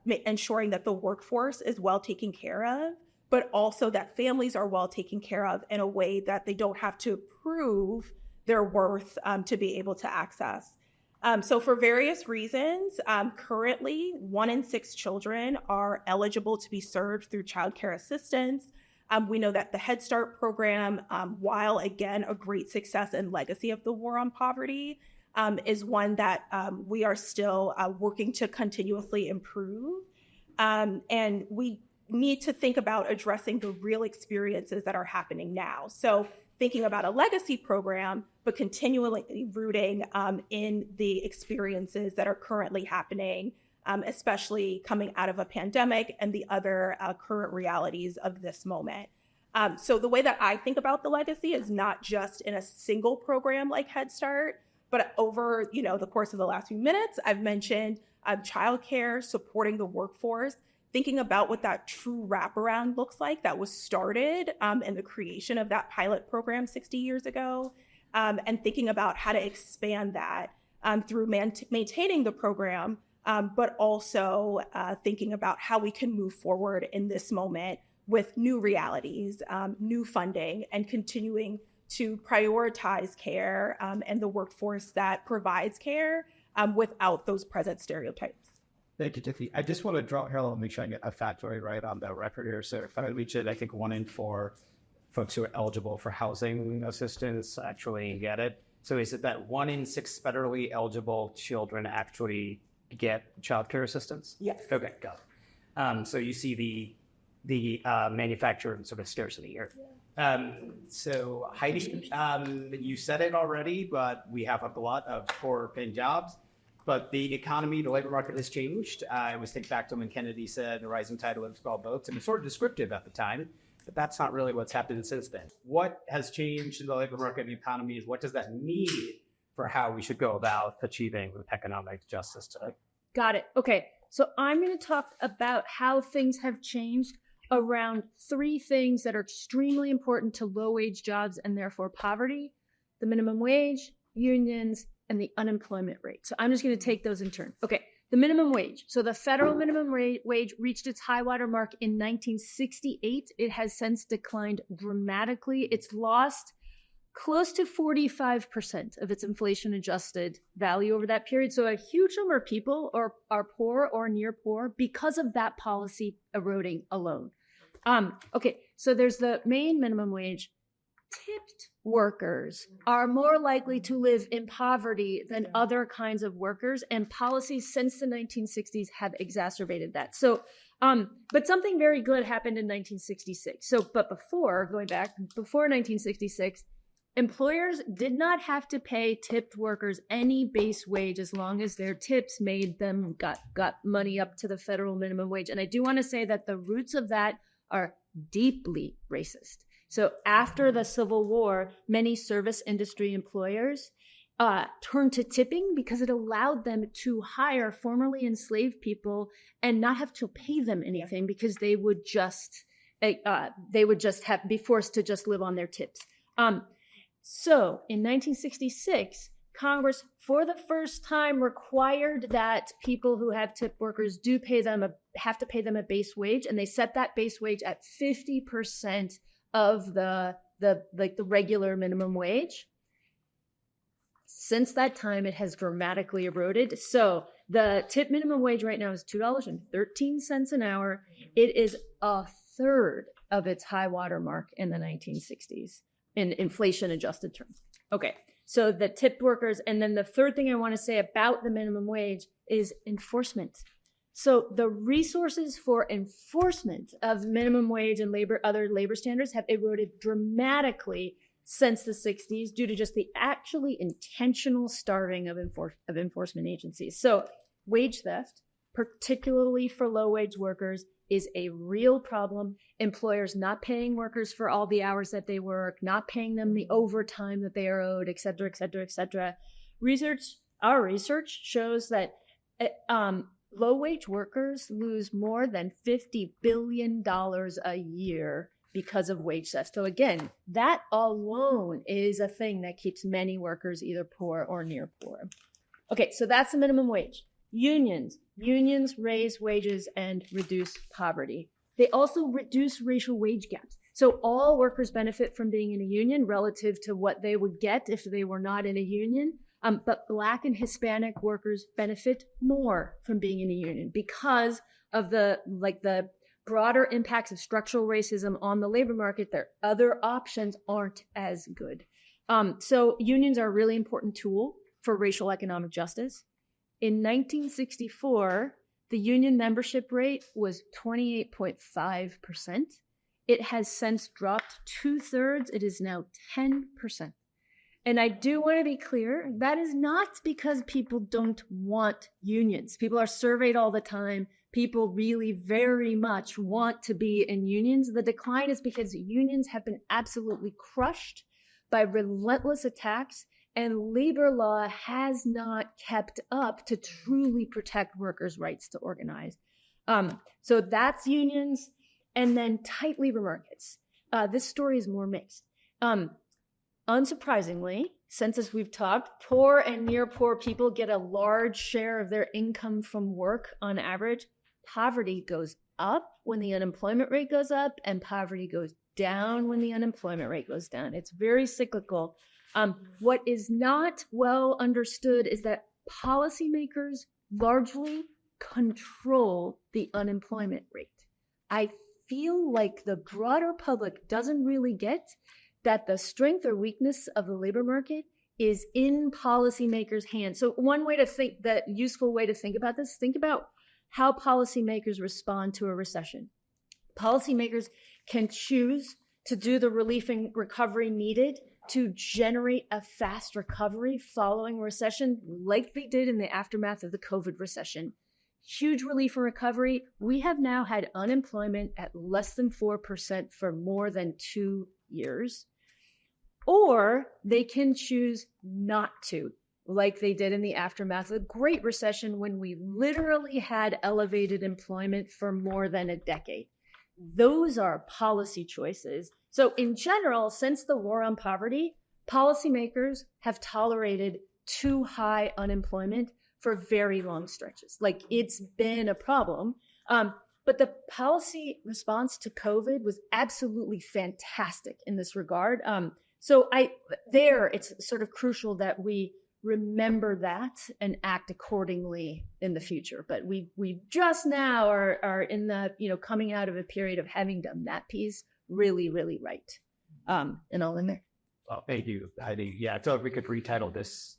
ensuring that the workforce is well taken care of, but also that families are well taken care of in a way that they don't have to prove their worth to be able to access. So for various reasons, currently 1 in 6 children are eligible to be served through child care assistance. We know that the Head Start program, while again a great success and legacy of the war on poverty, is one that we are still working to continuously improve. And we need to think about addressing the real experiences that are happening now. So thinking about a legacy program, but continually rooting in the experiences that are currently happening, especially coming out of a pandemic and the other current realities of this moment. So the way that I think about the legacy is not just in a single program like Head Start, but over the course of the last few minutes, I've mentioned childcare, supporting the workforce, thinking about what that true wraparound looks like that was started in the creation of that pilot program 60 years ago, and thinking about how to expand that through maintaining the program, but also thinking about how we can move forward in this moment with new realities, new funding, and continuing to prioritize care and the workforce that provides care without those present stereotypes. Thank you, Tiffany. I just want to draw here and make sure I get a factoid right on the record here. So if I reach it, I think 1 in 4 folks who are eligible for housing assistance actually get it. So is it that 1 in 6 federally eligible children actually get child care assistance? Yes. Okay, got it. So you see the manufactured sort of scarcity here. Yeah. So Heidi, you said it already, but we have a lot of poor paying jobs. but the economy, the labor market has changed. I always think back to when Kennedy said the rising tide lifts all boats, and it's sort of descriptive at the time, but that's not really what's happened since then. What has changed in the labor market and the economy is what does that mean for how we should go about achieving economic justice today? Got it. Okay. So I'm going to talk about how things have changed around three things that are extremely important to low-wage jobs and therefore poverty: the minimum wage, unions, and the unemployment rate. So I'm just going to take those in turn. Okay, the minimum wage. So the federal minimum wage reached its high water mark in 1968. It has since declined dramatically. It's lost close to 45% of its inflation-adjusted value over that period. So a huge number of people are poor or near poor because of that policy eroding alone. Okay, so there's the main minimum wage. Tipped workers are more likely to live in poverty than other kinds of workers, and policies since the 1960s have exacerbated that. So, but something very good happened in 1966. So, but before 1966, employers did not have to pay tipped workers any base wage as long as their tips made them got money up to the federal minimum wage. And I do want to say that the roots of that are deeply racist. So after the Civil War, many service industry employers turned to tipping because it allowed them to hire formerly enslaved people and not have to pay them anything because they would just be forced to just live on their tips. So in 1966, Congress, for the first time, required that people who have tip workers have to pay them a base wage, and they set that base wage at 50% of the regular minimum wage. Since that time, it has dramatically eroded. So the tip minimum wage right now is $2.13 an hour. It is a third of its high water mark in the 1960s in inflation adjusted terms. Okay, so the tipped workers. And then the third thing I want to say about the minimum wage is enforcement. So the resources for enforcement of minimum wage and other labor standards have eroded dramatically since the 60s due to just the actually intentional starving of enforcement agencies. So wage theft, particularly for low-wage workers, is a real problem. Employers not paying workers for all the hours that they work, not paying them the overtime that they are owed, et cetera, et cetera, et cetera. Our research shows that low-wage workers lose more than $50 billion a year because of wage theft. So again, that alone is a thing that keeps many workers either poor or near poor. Okay, so that's the minimum wage. Unions raise wages and reduce poverty. They also reduce racial wage gaps. So all workers benefit from being in a union relative to what they would get if they were not in a union. But Black and Hispanic workers benefit more from being in a union because of the broader impacts of structural racism on the labor market. Their other options aren't as good. So unions are a really important tool for racial economic justice. In 1964, the union membership rate was 28.5%. It has since dropped 2/3. It is now 10%. And I do want to be clear, that is not because people don't want unions. People are surveyed all the time. People really very much want to be in unions. The decline is because unions have been absolutely crushed by relentless attacks, and labor law has not kept up to truly protect workers' rights to organize. So that's unions, and then tight labor markets. This story is more mixed. Unsurprisingly, since as we've talked, poor and near poor people get a large share of their income from work on average. Poverty goes up when the unemployment rate goes up, and poverty goes down when the unemployment rate goes down. It's very cyclical. What is not well understood is that policymakers largely control the unemployment rate. I feel like the broader public doesn't really get that the strength or weakness of the labor market is in policymakers' hands. So one way to think, that useful way to think about this, think about how policymakers respond to a recession. Policymakers can choose to do the relief and recovery needed to generate a fast recovery following recession like they did in the aftermath of the COVID recession. Huge relief and recovery. We have now had unemployment at less than 4% for more than 2 years. Or they can choose not to, like they did in the aftermath of the Great Recession when we literally had elevated employment for more than a decade. Those are policy choices. So in general, since the war on poverty, policymakers have tolerated too high unemployment for very long stretches. Like, it's been a problem. But the policy response to COVID was absolutely fantastic in this regard. So it's sort of crucial that we remember that and act accordingly in the future. But we just now are in the, coming out of a period of having done that piece really, really right. And all in there. Well, thank you, Heidi. Yeah, I feel like we could retitle this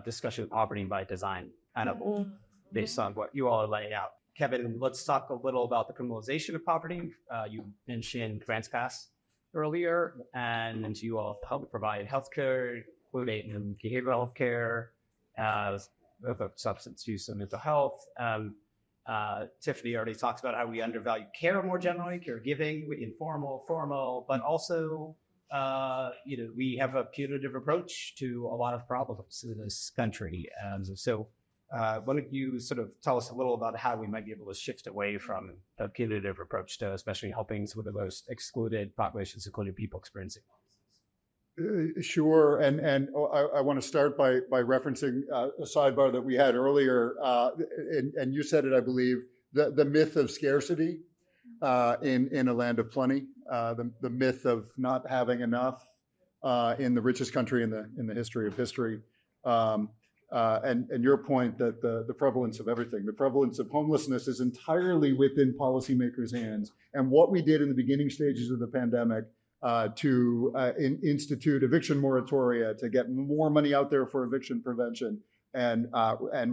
discussion Poverty by Design, kind of based on what you all are laying out. Kevin, let's talk a little about the criminalization of poverty. You mentioned TransPass earlier, and you all help provide healthcare, including behavioral healthcare, substance use and mental health. Tiffany already talks about how we undervalue care more generally, caregiving, informal, formal, but also, we have a punitive approach to a lot of problems in this country. Why don't you sort of tell us a little about how we might be able to shift away from a punitive approach to especially helping some of the most excluded populations, including people experiencing homelessness? Sure, and I want to start by referencing a sidebar that we had earlier, and you said it, I believe, the myth of scarcity in a land of plenty, the myth of not having enough in the richest country in the history of history, and your point that the prevalence of everything, the prevalence of homelessness is entirely within policymakers' hands, and what we did in the beginning stages of the pandemic. To institute eviction moratoria, to get more money out there for eviction prevention and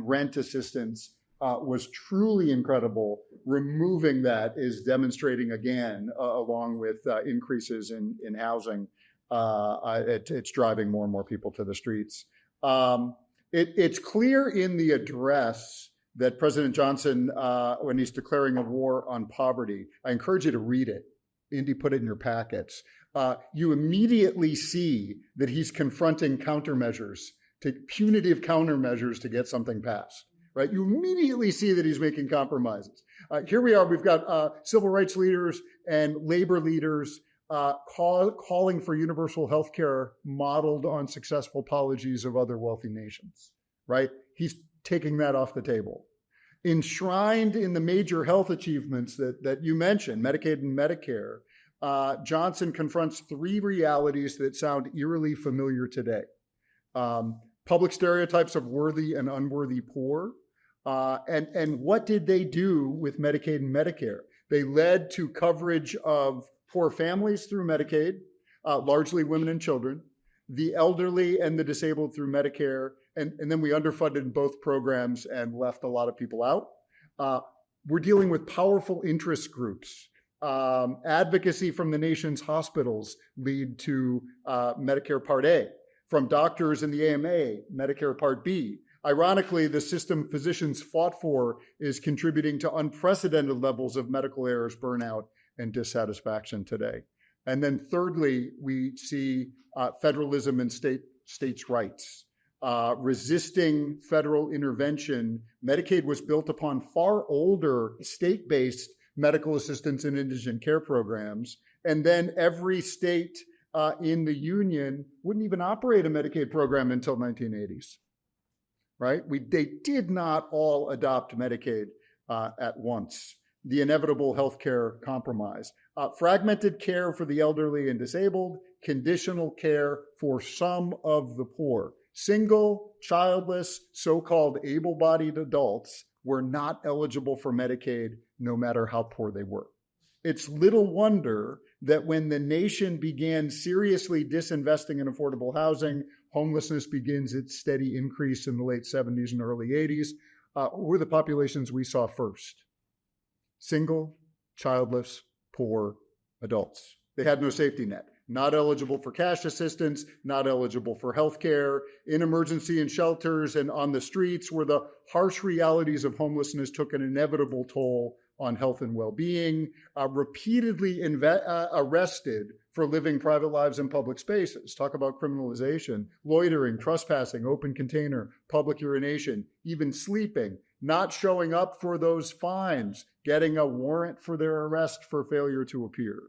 rent assistance was truly incredible. Removing that is demonstrating again, along with increases in housing, it's driving more and more people to the streets. It's clear in the address that President Johnson, when he's declaring a war on poverty, I encourage you to read it. Indy put it in your packets. You immediately see that he's confronting punitive countermeasures to get something passed, right? You immediately see that he's making compromises. Here we are, we've got civil rights leaders and labor leaders calling for universal health care modeled on successful policies of other wealthy nations, right? He's taking that off the table. Enshrined in the major health achievements that you mentioned, Medicaid and Medicare, Johnson confronts three realities that sound eerily familiar today. Public stereotypes of worthy and unworthy poor. And what did they do with Medicaid and Medicare? They led to coverage of poor families through Medicaid, largely women and children, the elderly and the disabled through Medicare, and then we underfunded both programs and left a lot of people out. We're dealing with powerful interest groups. Advocacy from the nation's hospitals lead to Medicare Part A. From doctors in the AMA, Medicare Part B. Ironically, the system physicians fought for is contributing to unprecedented levels of medical errors, burnout, and dissatisfaction today. And then thirdly, we see federalism and states' rights. Resisting federal intervention, Medicaid was built upon far older state-based medical assistance and indigent care programs. And then every state in the union wouldn't even operate a Medicaid program until 1980s, right? They did not all adopt Medicaid at once. The inevitable healthcare compromise. Fragmented care for the elderly and disabled, conditional care for some of the poor. Single, childless, so-called able-bodied adults were not eligible for Medicaid no matter how poor they were. It's little wonder that when the nation began seriously disinvesting in affordable housing, homelessness begins its steady increase in the late 70s and early 80s. Were the populations we saw first? Single, childless, poor adults. They had no safety net. not eligible for cash assistance, not eligible for health care, in emergency and shelters and on the streets, where the harsh realities of homelessness took an inevitable toll on health and well-being, repeatedly arrested for living private lives in public spaces. Talk about criminalization, loitering, trespassing, open container, public urination, even sleeping, not showing up for those fines, getting a warrant for their arrest for failure to appear.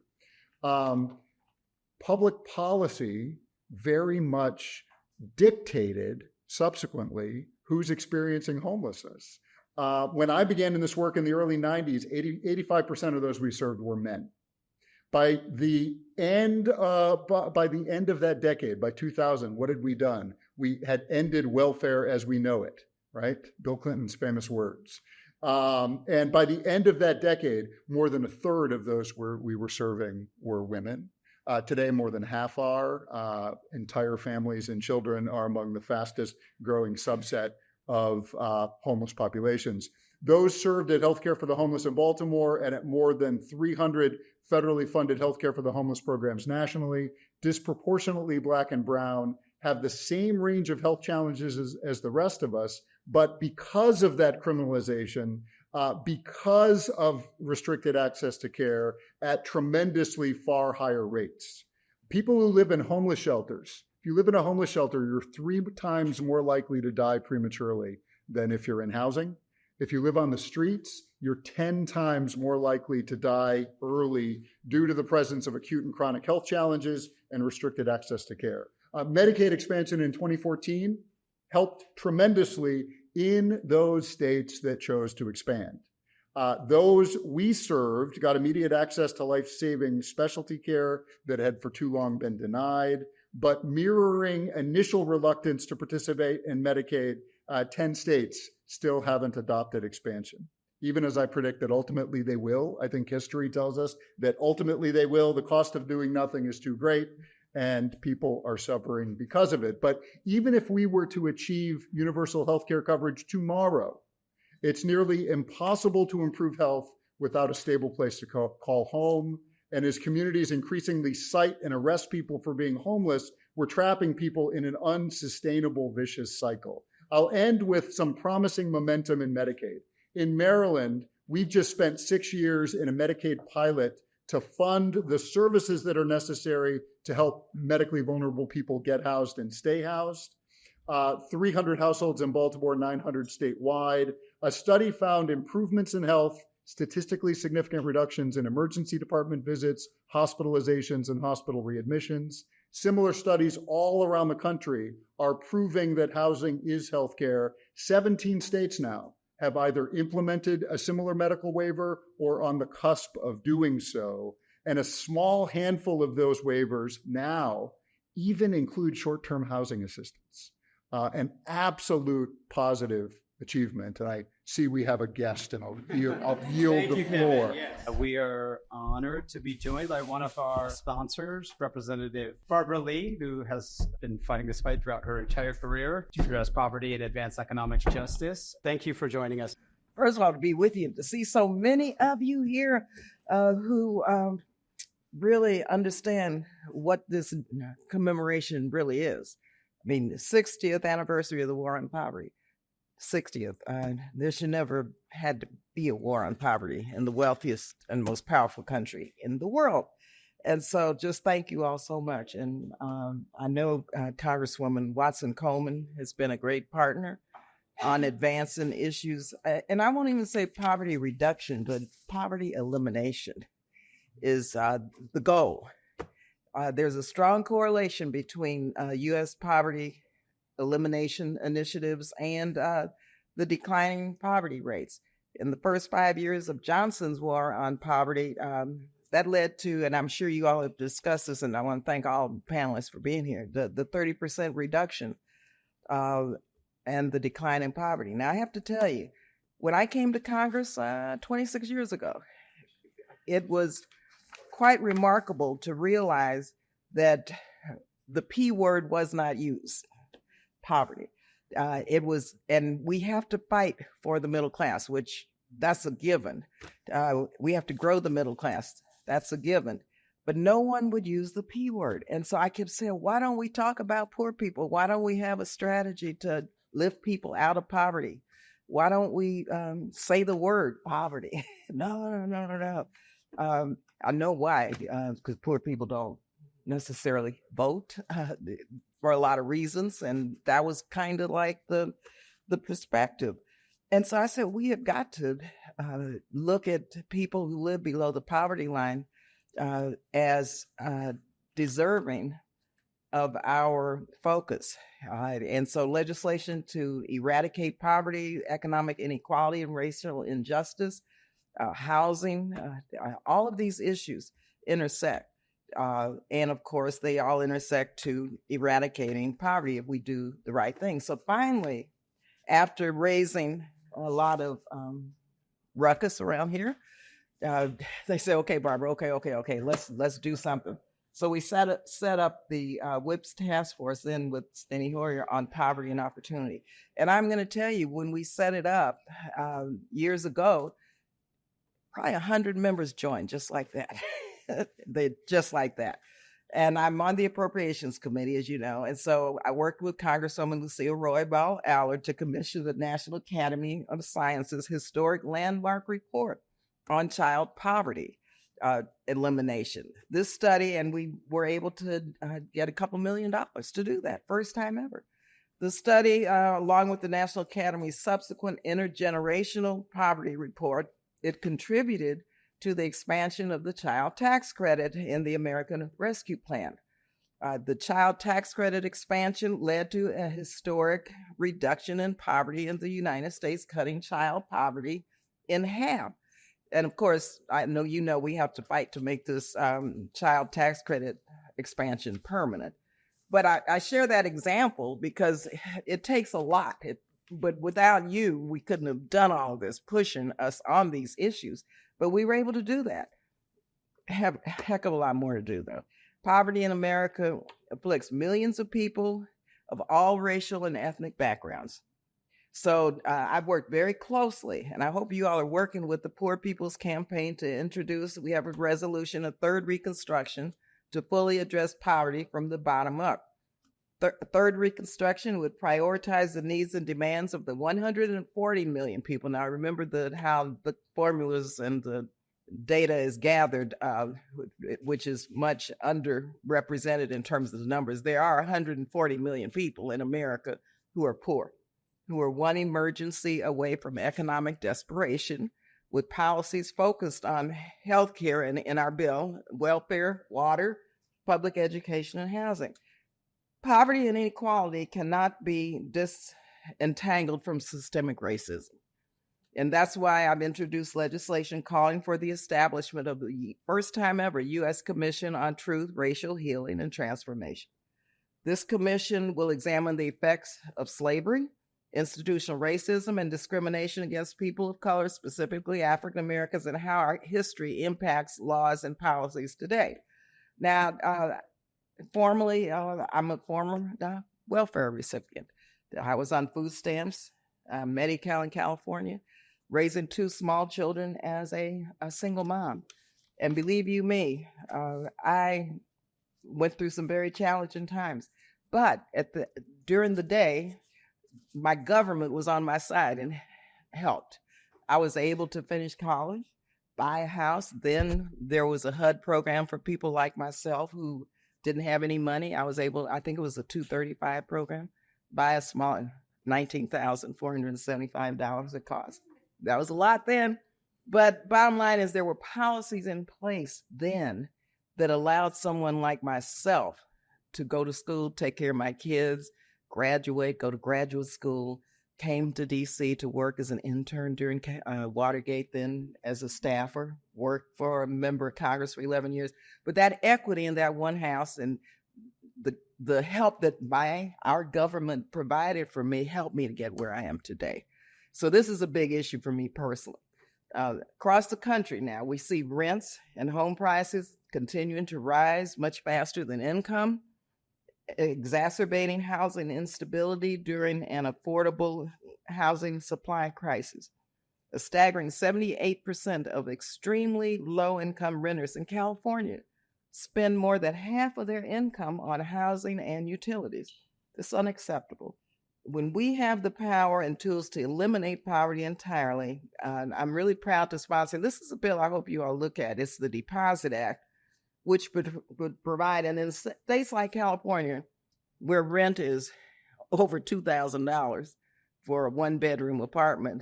Public policy very much dictated subsequently who's experiencing homelessness. When I began in this work in the early 90s, 85% of those we served were men. By the end of that decade, by 2000, what had we done? We had ended welfare as we know it, right? Bill Clinton's famous words. And by the end of that decade, more than a third of those we were serving were women. Today, more than half are. Entire families and children are among the fastest growing subset of homeless populations. Those served at Healthcare for the Homeless in Baltimore and at more than 300 federally funded Healthcare for the Homeless programs nationally, disproportionately Black and brown, have the same range of health challenges as the rest of us, but because of that criminalization, because of restricted access to care at tremendously far higher rates. People who live in homeless shelters, if you live in a homeless shelter, you're 3 times more likely to die prematurely than if you're in housing. If you live on the streets, you're 10 times more likely to die early due to the presence of acute and chronic health challenges and restricted access to care. Medicaid expansion in 2014 helped tremendously in those states that chose to expand. Those we served got immediate access to life-saving specialty care that had for too long been denied, but mirroring initial reluctance to participate in Medicaid, 10 states still haven't adopted expansion. Even as I predict that ultimately they will, I think history tells us that ultimately they will. The cost of doing nothing is too great, and people are suffering because of it. But even if we were to achieve universal health care coverage tomorrow, it's nearly impossible to improve health without a stable place to call home. And as communities increasingly cite and arrest people for being homeless, we're trapping people in an unsustainable, vicious cycle. I'll end with some promising momentum in Medicaid. In Maryland, we've just spent 6 years in a Medicaid pilot to fund the services that are necessary to help medically vulnerable people get housed and stay housed. 300 households in Baltimore, 900 statewide. A study found improvements in health, statistically significant reductions in emergency department visits, hospitalizations, and hospital readmissions. Similar studies all around the country are proving that housing is healthcare. 17 states now have either implemented a similar medical waiver or on the cusp of doing so. And a small handful of those waivers now even include short-term housing assistance. An absolute positive achievement. And I see we have a guest, and I'll yield the floor. We are honored to be joined by one of our sponsors, Representative Barbara Lee, who has been fighting this fight throughout her entire career to address poverty and advance economic justice. Thank you for joining us. First of all, to be with you, to see so many of you here who really understand what this commemoration really is. I mean, the 60th anniversary of the war on poverty. 60th. There should never had to be a war on poverty in the wealthiest and most powerful country in the world. And so just thank you all so much. And I know Congresswoman Watson Coleman has been a great partner on advancing issues. And I won't even say poverty reduction, but poverty elimination is the goal. There's a strong correlation between U.S. poverty elimination initiatives and the declining poverty rates. In the first 5 years of Johnson's war on poverty, that led to, and I'm sure you all have discussed this, and I want to thank all the panelists for being here, the 30% reduction and the decline in poverty. Now, I have to tell you, when I came to Congress 26 years ago, it was quite remarkable to realize that the P word was not used. Poverty. It was, and we have to fight for the middle class, which that's a given. We have to grow the middle class. That's a given. but no one would use the P word. And so I kept saying, why don't we talk about poor people? Why don't we have a strategy to lift people out of poverty? Why don't we say the word poverty? No. I know why, because poor people don't necessarily vote for a lot of reasons. And that was kind of like the perspective. And so I said, we have got to look at people who live below the poverty line as deserving of our focus. And so legislation to eradicate poverty, economic inequality, and racial injustice, housing, all of these issues intersect. And of course, they all intersect to eradicating poverty if we do the right thing. So finally, after raising a lot of ruckus around here, they say, okay, Barbara, okay, let's do something. So we set up the WIPS task force then with Steny Hoyer on poverty and opportunity. And I'm going to tell you, when we set it up years ago, probably 100 members joined just like that. Just like that. And I'm on the Appropriations Committee, as you know. And so I worked with Congresswoman Lucille Roybal Allard to commission the National Academy of Sciences historic landmark report on child poverty elimination. This study, and we were able to get a couple $1 million to do that, first time ever. The study, along with the National Academy's subsequent intergenerational poverty report, it contributed to the expansion of the child tax credit in the American Rescue Plan. The child tax credit expansion led to a historic reduction in poverty in the United States, cutting child poverty in half. And of course, I know you know we have to fight to make this child tax credit expansion permanent. But I share that example because it takes a lot. But without you, we couldn't have done all of this, pushing us on these issues. But we were able to do that. Have a heck of a lot more to do, though. Poverty in America afflicts millions of people of all racial and ethnic backgrounds. So I've worked very closely, and I hope you all are working with the Poor People's Campaign to introduce, we have a resolution, a third Reconstruction, to fully address poverty from the bottom up. Third Reconstruction would prioritize the needs and demands of the 140 million people. Now, remember how the formulas and the data is gathered, which is much underrepresented in terms of the numbers. There are 140 million people in America who are poor, who are one emergency away from economic desperation, with policies focused on healthcare and in our bill, welfare, water, public education, and housing. Poverty and inequality cannot be disentangled from systemic racism. And that's why I've introduced legislation calling for the establishment of the first time ever U.S. Commission on Truth, Racial Healing, and Transformation. This commission will examine the effects of slavery, institutional racism, and discrimination against people of color, specifically African Americans, and how our history impacts laws and policies today. Now, formally, I'm a former welfare recipient. I was on food stamps, Medi-Cal in California, raising 2 small children as a single mom. And believe you me, I went through some very challenging times. But during the day, my government was on my side and helped. I was able to finish college, buy a house. Then there was a HUD program for people like myself who didn't have any money. I was able, I think it was a 235 program, buy a small $19,475 it cost. That was a lot then. But bottom line is there were policies in place then that allowed someone like myself to go to school, take care of my kids, graduate, go to graduate school, came to DC to work as an intern during Watergate, then as a staffer, worked for a member of Congress for 11 years. But that equity in that one house and the help that our government provided for me helped me to get where I am today. So this is a big issue for me personally. Across the country now, we see rents and home prices continuing to rise much faster than income, exacerbating housing instability during an affordable housing supply crisis. A staggering 78% of extremely low-income renters in California spend more than half of their income on housing and utilities. It's unacceptable. When we have the power and tools to eliminate poverty entirely, I'm really proud to sponsor. This is a bill I hope you all look at. It's the Deposit Act, which would provide, and in states like California, where rent is over $2,000 for a one-bedroom apartment,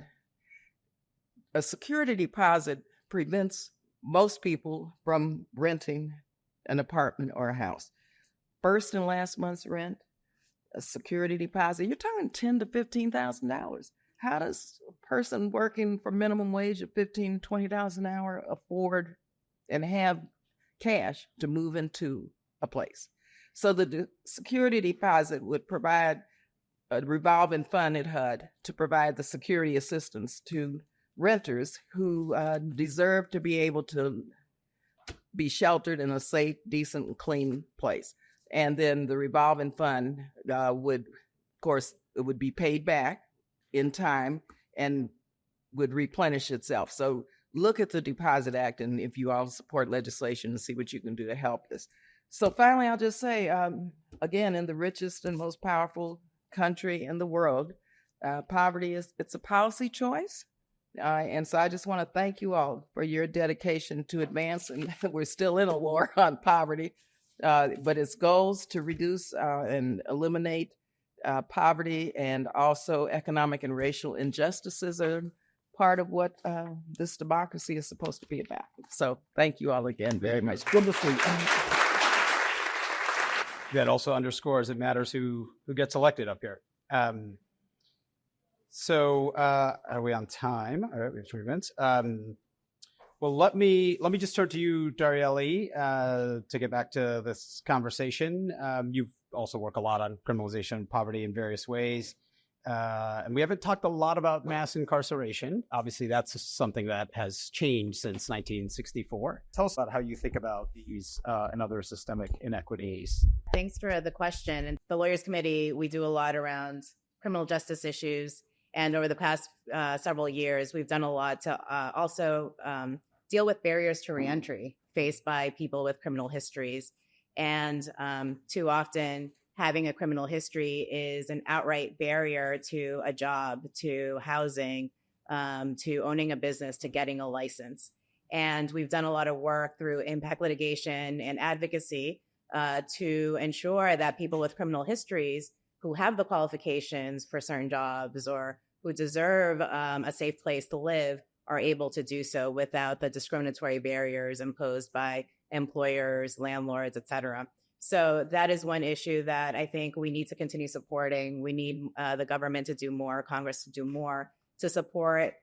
a security deposit prevents most people from renting an apartment or a house. First and last month's rent, a security deposit, you're talking $10,000 to $15,000. How does a person working for minimum wage of $15,000 to $20 an hour afford and have cash to move into a place? So the security deposit would provide a revolving fund at HUD to provide the security assistance to renters who deserve to be able to be sheltered in a safe, decent, and clean place. And then the revolving fund would, of course, it would be paid back in time and would replenish itself. So look at the Deposit Act, and if you all support legislation, and see what you can do to help this. So finally, I'll just say, again, in the richest and most powerful country in the world, poverty it's a policy choice. And so I just want to thank you all for your dedication to advance, and we're still in a war on poverty, but its goals to reduce and eliminate poverty and also economic and racial injustices are part of what this democracy is supposed to be about. So thank you all again very much. Good to see you. That also underscores it matters who gets elected up here. So are we on time? All right, we have 3 minutes. Well, let me just turn to you, Darielle, to get back to this conversation. You've also worked a lot on criminalization of poverty in various ways. And we haven't talked a lot about mass incarceration. Obviously, that's something that has changed since 1964. Tell us about how you think about these and other systemic inequities. Thanks for the question. And the Lawyers Committee, we do a lot around criminal justice issues. And over the past several years, we've done a lot to also deal with barriers to reentry faced by people with criminal histories. And too often, having a criminal history is an outright barrier to a job, to housing, to owning a business, to getting a license. And we've done a lot of work through impact litigation and advocacy to ensure that people with criminal histories who have the qualifications for certain jobs or who deserve a safe place to live are able to do so without the discriminatory barriers imposed by employers, landlords, et cetera. So that is one issue that I think we need to continue supporting. We need the government to do more, Congress to do more to support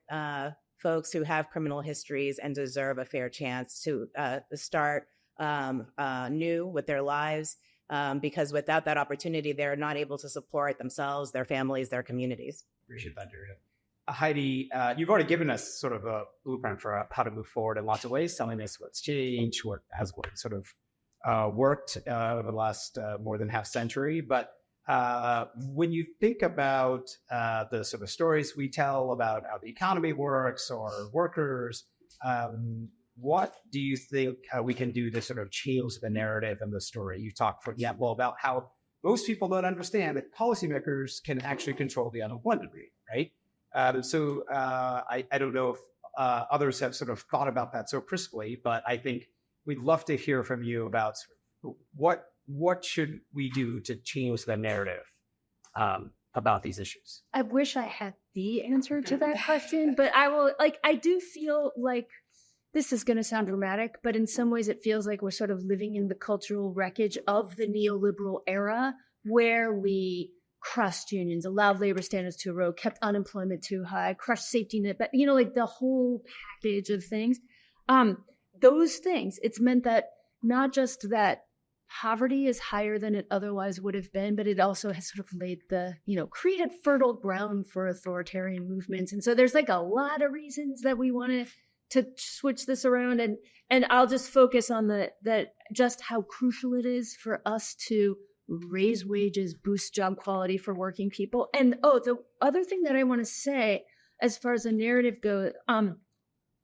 folks who have criminal histories and deserve a fair chance to start new with their lives. Because without that opportunity, they're not able to support themselves, their families, their communities. Appreciate that, Daria. Heidi, you've already given us sort of a blueprint for how to move forward in lots of ways, telling us what's changed, what has sort of worked over the last more than half century. But when you think about the sort of stories we tell about how the economy works or workers, what do you think we can do to sort of change the narrative and the story? You talked, for example, about how most people don't understand that policymakers can actually control the unemployment rate, right? So I don't know if others have sort of thought about that so crisply, but I think we'd love to hear from you about what should we do to change the narrative about these issues. I wish I had the answer to that question, but I do feel like this is going to sound dramatic, but in some ways it feels like we're sort of living in the cultural wreckage of the neoliberal era where we crushed unions, allowed labor standards to erode, kept unemployment too high, crushed safety net, but like the whole package of things. Those things, it's meant that not just that poverty is higher than it otherwise would have been, but it also has sort of laid the, created fertile ground for authoritarian movements. And so there's like a lot of reasons that we want to switch this around. And I'll just focus on that just how crucial it is for us to raise wages, boost job quality for working people. And the other thing that I want to say as far as the narrative goes,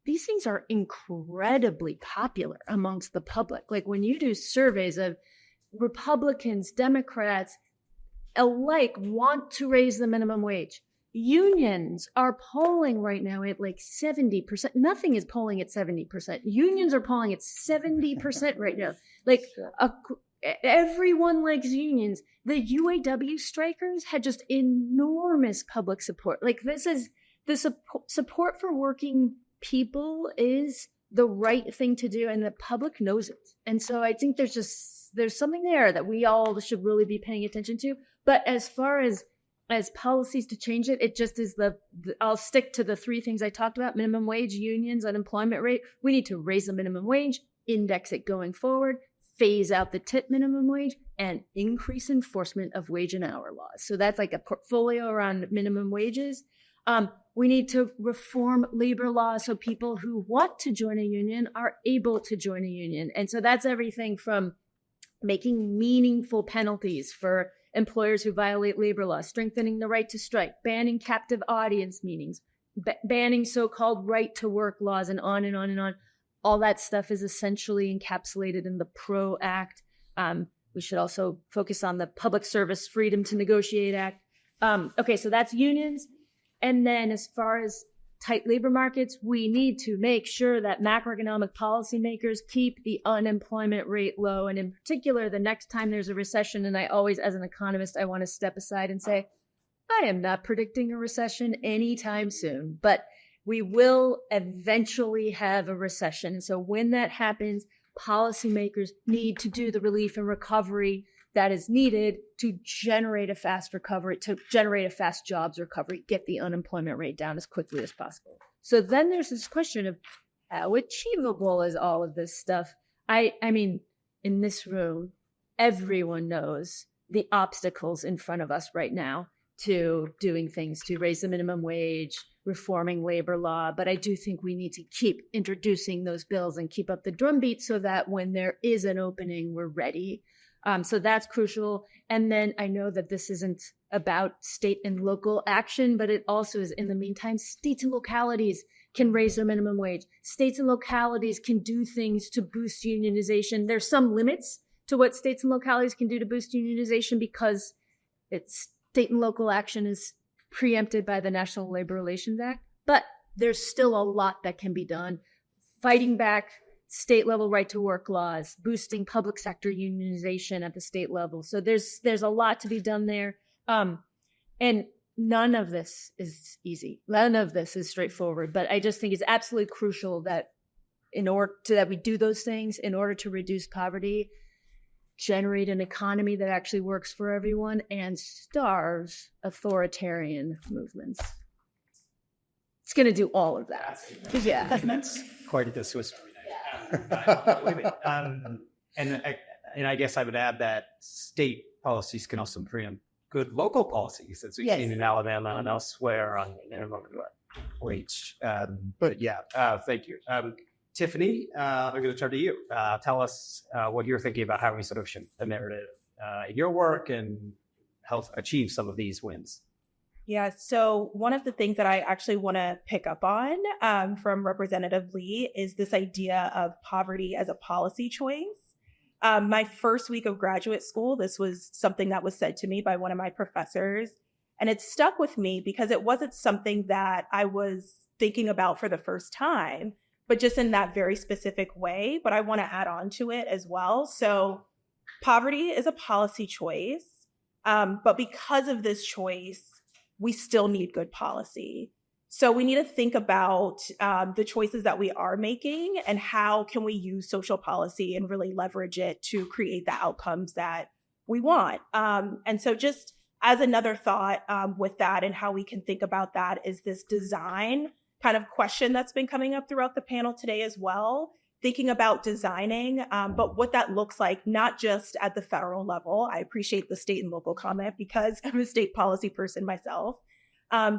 these things are incredibly popular amongst the public. Like when you do surveys of Republicans, Democrats alike want to raise the minimum wage. Unions are polling right now at like 70%. Nothing is polling at 70%. Unions are polling at 70% right now. Like everyone likes unions. The UAW strikers had just enormous public support. Like this is the support for working people is the right thing to do, and the public knows it. And so I think there's something there that we all should really be paying attention to. But as far as policies to change it, it just is I'll stick to the three things I talked about: minimum wage, unions, unemployment rate. We need to raise the minimum wage, index it going forward, phase out the tip minimum wage, and increase enforcement of wage and hour laws. So that's like a portfolio around minimum wages. We need to reform labor law so people who want to join a union are able to join a union. And so that's everything from making meaningful penalties for employers who violate labor law, strengthening the right to strike, banning captive audience meetings, banning so-called right to work laws, and on and on and on. All that stuff is essentially encapsulated in the PRO Act. We should also focus on the Public Service Freedom to Negotiate Act. Okay, so that's unions. And then as far as tight labor markets, we need to make sure that macroeconomic policymakers keep the unemployment rate low. And in particular, the next time there's a recession, and I always, as an economist, I want to step aside and say, I am not predicting a recession anytime soon, but we will eventually have a recession. And so when that happens, policymakers need to do the relief and recovery that is needed to generate a fast recovery, to generate a fast jobs recovery, get the unemployment rate down as quickly as possible. So then there's this question of how achievable is all of this stuff? I mean, in this room, everyone knows the obstacles in front of us right now to doing things to raise the minimum wage, reforming labor law. But I do think we need to keep introducing those bills and keep up the drumbeat so that when there is an opening, we're ready. So that's crucial. And then I know that this isn't about state and local action, but it also is, in the meantime, states and localities can raise their minimum wage. States and localities can do things to boost unionization. There's some limits to what states and localities can do to boost unionization because state and local action is preempted by the National Labor Relations Act. But there's still a lot that can be done. Fighting back state level right to work laws, boosting public sector unionization at the state level. So there's a lot to be done there. And none of this is easy. None of this is straightforward, but I just think it's absolutely crucial that that we do those things in order to reduce poverty, generate an economy that actually works for everyone, and starves authoritarian movements. It's going to do all of that. Yeah. That's quite a Swiss Army knife. And I guess I would add that state policies can also preempt good local policies, as we've seen in Alabama and elsewhere on minimum wage. But yeah, thank you. Tiffany, I'm going to turn to you. Tell us what you're thinking about how we sort of shift the narrative in your work and help achieve some of these wins. Yeah, so one of the things that I actually want to pick up on from Representative Lee is this idea of poverty as a policy choice. My first week of graduate school, this was something that was said to me by one of my professors, and it stuck with me because it wasn't something that I was thinking about for the first time, but just in that very specific way. But I want to add on to it as well. So poverty is a policy choice, but because of this choice, we still need good policy. So we need to think about the choices that we are making and how can we use social policy and really leverage it to create the outcomes that we want. And so just as another thought with that and how we can think about that is this design kind of question that's been coming up throughout the panel today as well, thinking about designing, but what that looks like, not just at the federal level. I appreciate the state and local comment because I'm a state policy person myself.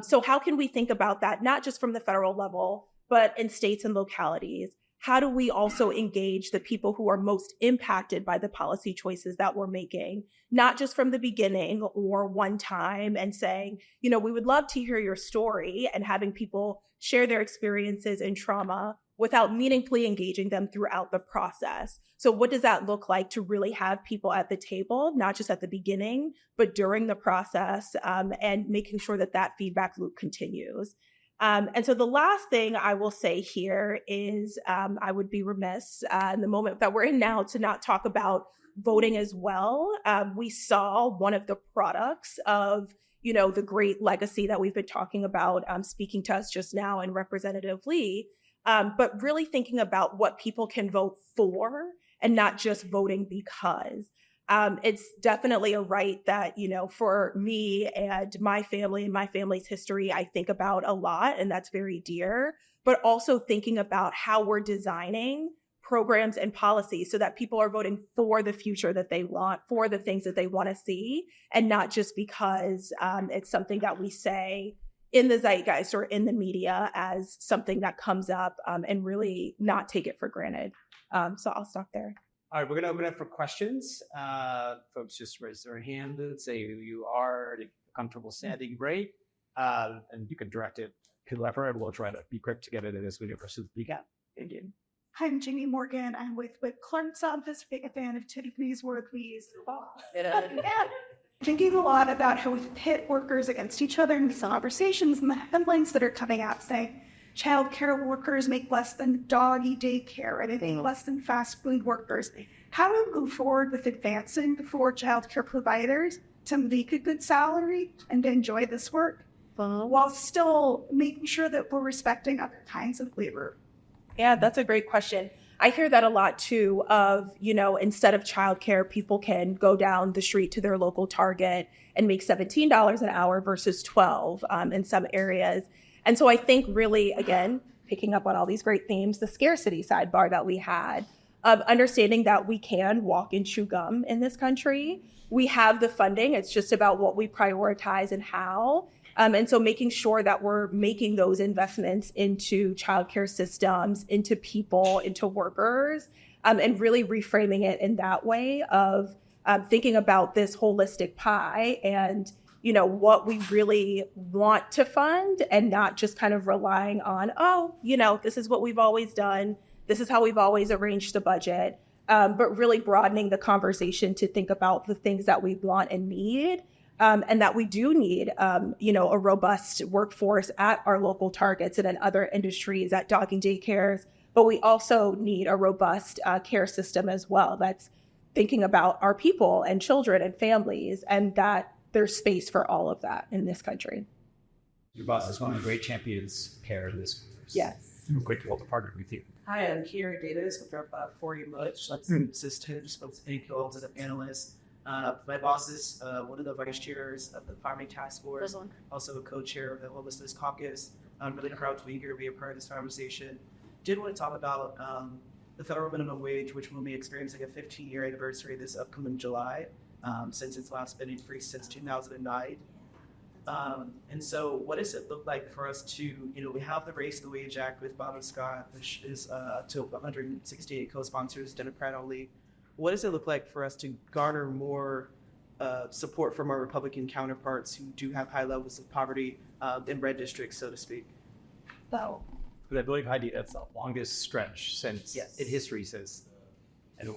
So how can we think about that, not just from the federal level, but in states and localities? How do we also engage the people who are most impacted by the policy choices that we're making, not just from the beginning or one time and saying, we would love to hear your story and having people share their experiences and trauma without meaningfully engaging them throughout the process. So what does that look like to really have people at the table, not just at the beginning, but during the process, and making sure that that feedback loop continues. And so the last thing I will say here is I would be remiss in the moment that we're in now to not talk about voting as well. We saw one of the products of the great legacy that we've been talking about, speaking to us just now, and Representative Lee, but really thinking about what people can vote for and not just voting because. It's definitely a right that, for me and my family and my family's history, I think about a lot, and that's very dear, but also thinking about how we're designing programs and policies so that people are voting for the future that they want, for the things that they want to see, and not just because it's something that we say in the zeitgeist or in the media as something that comes up, and really not take it for granted. So I'll stop there. All right, we're going to open up for questions. Folks, just raise their hand and say who you are, comfortable standing, great. And you can direct it to the left or right. We'll try to be quick to get it in as many questions as we can. Thank you. Hi, I'm Jamie Morgan. I'm with Clark's office, big fan of Tiffany's work. Thinking a lot about how we pit workers against each other in these conversations and the headlines that are coming out saying child care workers make less than doggy daycare and they make less than fast food workers. How do we move forward with advancing for child care providers to make a good salary and to enjoy this work while still making sure that we're respecting other kinds of labor? Yeah, that's a great question. I hear that a lot too of, instead of childcare, people can go down the street to their local Target and make $17 an hour versus $12 in some areas. And so I think really, again, picking up on all these great themes, the scarcity sidebar that we had of understanding that we can walk and chew gum in this country. We have the funding. It's just about what we prioritize and how. And so making sure that we're making those investments into childcare systems, into people, into workers, and really reframing it in that way of thinking about this holistic pie and, what we really want to fund and not just kind of relying on, this is what we've always done. This is how we've always arranged the budget, but really broadening the conversation to think about the things that we want and need. And that we do need, a robust workforce at our local Targets and in other industries at dog and daycares. But we also need a robust care system as well that's thinking about our people and children and families, and that there's space for all of that in this country. Your boss is one of the great champions care in this. Yes. We're great to be able to partner with you. Hi, I'm Kira Davis with Forty Much. That's an assistant, spokesperson, as an analyst. My boss is one of the vice chairs of the Farming Task Force, also a co-chair of the Homelessness Caucus. I'm really proud to be here to be a part of this conversation. Did want to talk about the federal minimum wage, which will be experiencing a 15-year anniversary this upcoming July, since it's last been increased since 2009. And so what does it look like for us to, we have the Raise the Wage Act with Bob and Scott, which is to 168 co-sponsors, Democrat only. What does it look like for us to garner more support from our Republican counterparts who do have high levels of poverty in red districts, so to speak? But I believe, Heidi, that's the longest stretch since in history since.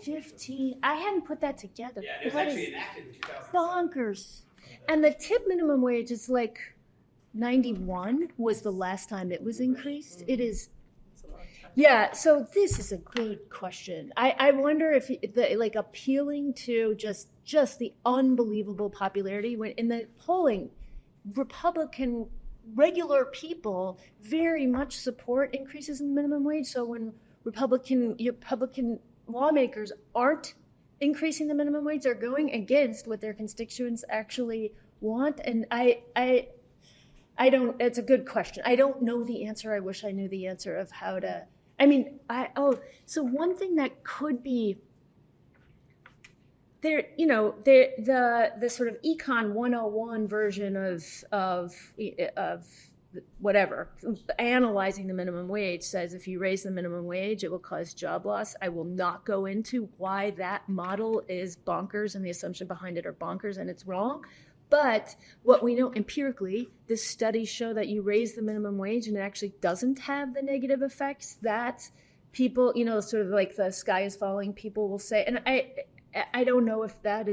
15. I hadn't put that together. Yeah, it was actually enacted in 2007. Bonkers. And the tip minimum wage is like 91 was the last time it was increased. It is. Yeah, so this is a good question. I wonder if appealing to just the unbelievable popularity when in the polling, Republican regular people very much support increases in the minimum wage. So when Republican lawmakers aren't increasing the minimum wage, they're going against what their constituents actually want. And I don't. It's a good question. I don't know the answer. I wish I knew the answer of how to. So one thing that could be there, the sort of Econ 101 version of whatever, analyzing the minimum wage says if you raise the minimum wage, it will cause job loss. I will not go into why that model is bonkers and the assumption behind it are bonkers and it's wrong. But what we know empirically, the studies show that you raise the minimum wage and it actually doesn't have the negative effects that people, sort of like the sky is falling, people will say. And I don't know if that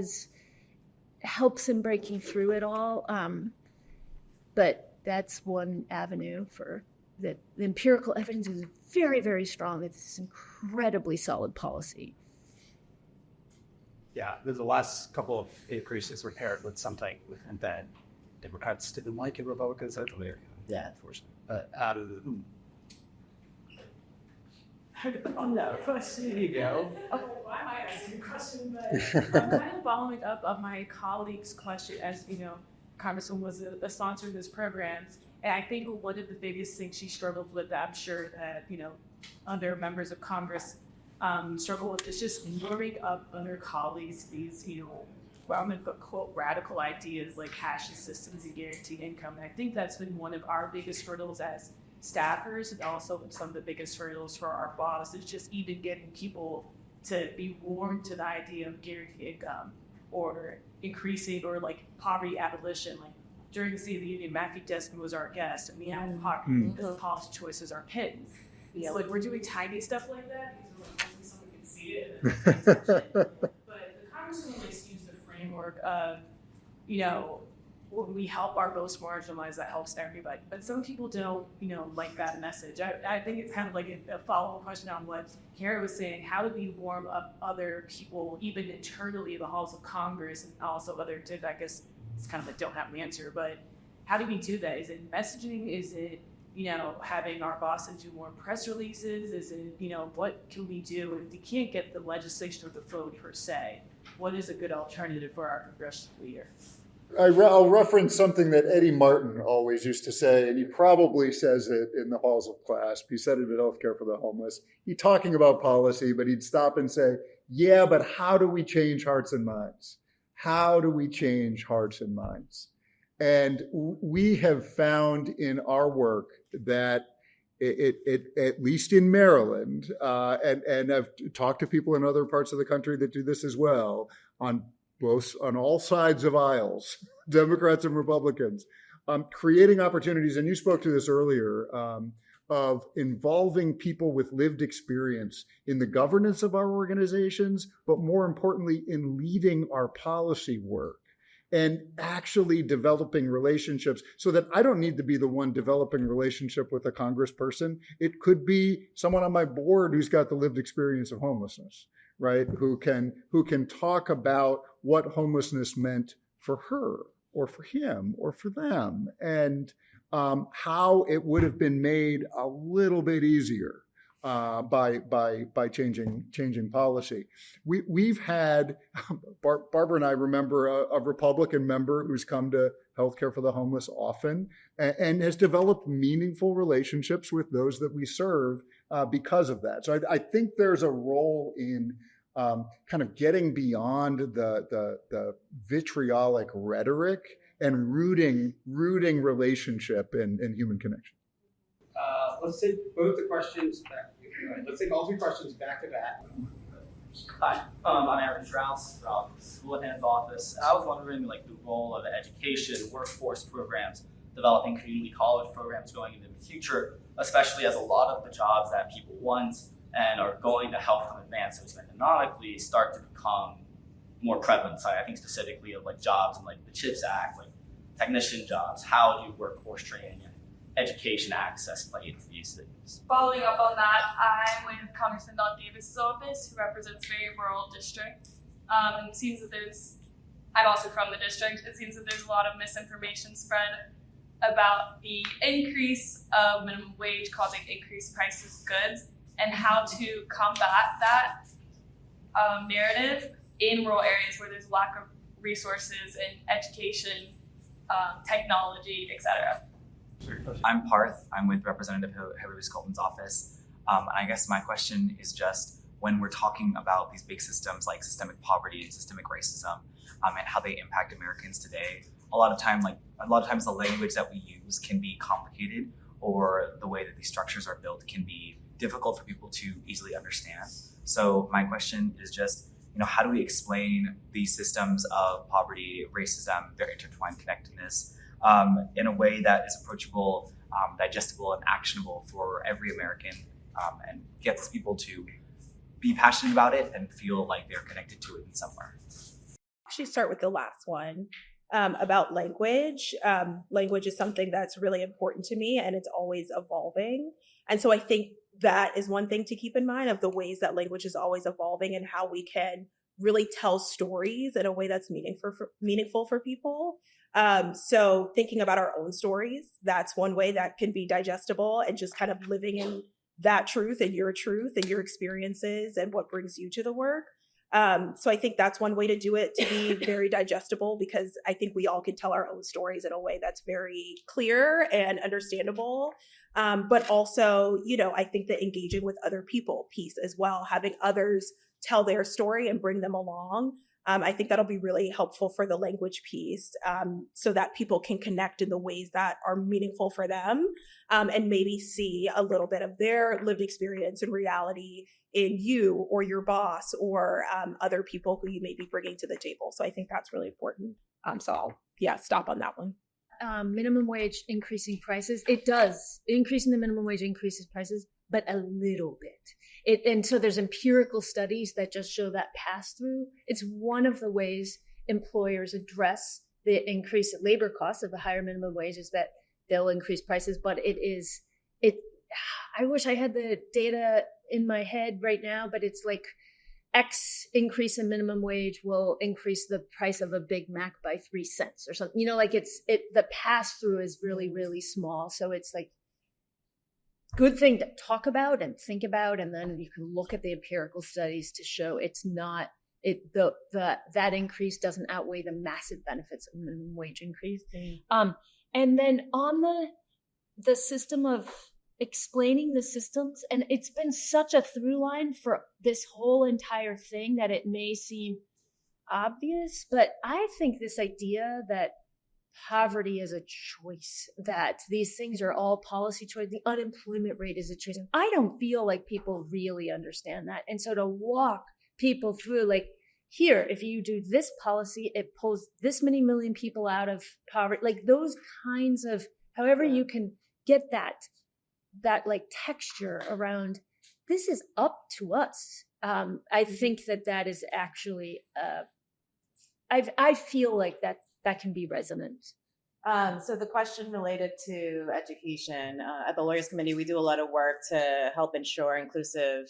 helps in breaking through it all. But that's one avenue for that. The empirical evidence is very, very strong. It's incredibly solid policy. Yeah, the last couple of increases were paired with something that Democrats didn't like and Republicans had. Yeah, unfortunately. But on that question, there you go. Oh, why am I asking a question? But I'm kind of following up on my colleague's question, as Congresswoman was a sponsor of this program, and I think one of the biggest things she struggled with, I'm sure that other members of Congress struggle with, is just luring up other colleagues these I'm going to put quote radical ideas like cashless systems and guaranteed income. And I think that's been one of our biggest hurdles as staffers, and also some of the biggest hurdles for our boss is just even getting people to be warm to the idea of guaranteed income or increasing or like poverty abolition. Like during the State of the Union, Matthew Desmond was our guest, and we had policy choices are pittance. So like we're doing tiny stuff like that because someone can see it. And but the Congressman likes to use the framework of, when we help our most marginalized, that helps everybody. But some people don't, like that message. I think it's kind of like a follow-up question on what Kara was saying. How do we warm up other people, even internally in the halls of Congress, and also other, I guess it's kind of a don't have an answer, but how do we do that? Is it messaging? Is it, having our bosses do more press releases? Is it, what can we do? If we can't get the legislation or the vote per se, what is a good alternative for our congressional leader? I'll reference something that Eddie Martin always used to say, and he probably says it in the halls of class. He said it at Healthcare for the Homeless. He's talking about policy, but he'd stop and say, yeah, but how do we change hearts and minds? How do we change hearts and minds? And we have found in our work that it at least in Maryland, and I've talked to people in other parts of the country that do this as well, on all sides of aisles, Democrats and Republicans, creating opportunities, and you spoke to this earlier, of involving people with lived experience in the governance of our organizations, but more importantly, in leading our policy work and actually developing relationships so that I don't need to be the one developing relationship with a congressperson. It could be someone on my board who's got the lived experience of homelessness, right? Who can talk about what homelessness meant for her or for him or for them, and how it would have been made a little bit easier by changing policy. We've had Barbara and I remember a Republican member who's come to Healthcare for the Homeless often and has developed meaningful relationships with those that we serve because of that. So I think there's a role in kind of getting beyond the vitriolic rhetoric and rooting relationship and human connection. Let's take both the questions back. Let's take all three questions back to back. Hi, I'm Aaron Strauss from the School Hands Office. I was wondering the role of education, workforce programs, developing community college programs going into the future, especially as a lot of the jobs that people want and are going to help them advance socioeconomically start to become more prevalent. So I think specifically of jobs in the CHIPS Act, technician jobs. How do workforce training and education access play into these things? Following up on that, I'm with Congressman Don Davis's office, who represents very rural district. And it seems that I'm also from the district, it seems that there's a lot of misinformation spread about the increase of minimum wage causing increased prices of goods and how to combat that narrative in rural areas where there's lack of resources in education, technology, etc. I'm Parth. I'm with Representative Hillary Skolton's office. I guess my question is just when we're talking about these big systems like systemic poverty and systemic racism and how they impact Americans today, a lot of times the language that we use can be complicated, or the way that these structures are built can be difficult for people to easily understand. So my question is just, how do we explain these systems of poverty, racism, their intertwined connectedness in a way that is approachable, digestible, and actionable for every American, and gets people to be passionate about it and feel like they're connected to it in some way. Actually start with the last one about language. Language is something that's really important to me, and it's always evolving. And so I think that is one thing to keep in mind, of the ways that language is always evolving and how we can really tell stories in a way that's meaningful for people. So thinking about our own stories, that's one way that can be digestible, and just kind of living in that truth and your experiences and what brings you to the work. So I think that's one way to do it, to be very digestible, because I think we all can tell our own stories in a way that's very clear and understandable. But also, I think that engaging with other people piece as well, having others tell their story and bring them along. I think that'll be really helpful for the language piece, so that people can connect in the ways that are meaningful for them, and maybe see a little bit of their lived experience and reality in you or your boss or other people who you may be bringing to the table. So I think that's really important. So I'll stop on that one. Minimum wage increasing prices. It does. Increasing the minimum wage increases prices, but a little bit. And so there's empirical studies that just show that pass through. It's one of the ways employers address the increase in labor costs of the higher minimum wage, is that they'll increase prices. But I wish I had the data in my head right now, but it's like X increase in minimum wage will increase the price of a Big Mac by 3 cents or something. The pass through is really, really small. So it's like good thing to talk about and think about, and then you can look at the empirical studies to show it's not that increase doesn't outweigh the massive benefits of minimum wage increase. And then on the system of explaining the systems, and it's been such a through line for this whole entire thing that it may seem obvious, but I think this idea that poverty is a choice, that these things are all policy choice, the unemployment rate is a choice, I don't feel like people really understand that. And so to walk people through, like, here, if you do this policy, it pulls this many million people out of poverty, like those kinds of, however you can get that like texture around, this is up to us. I think that is actually, I feel like that can be resonant. So the question related to education, at the Lawyers Committee, we do a lot of work to help ensure inclusive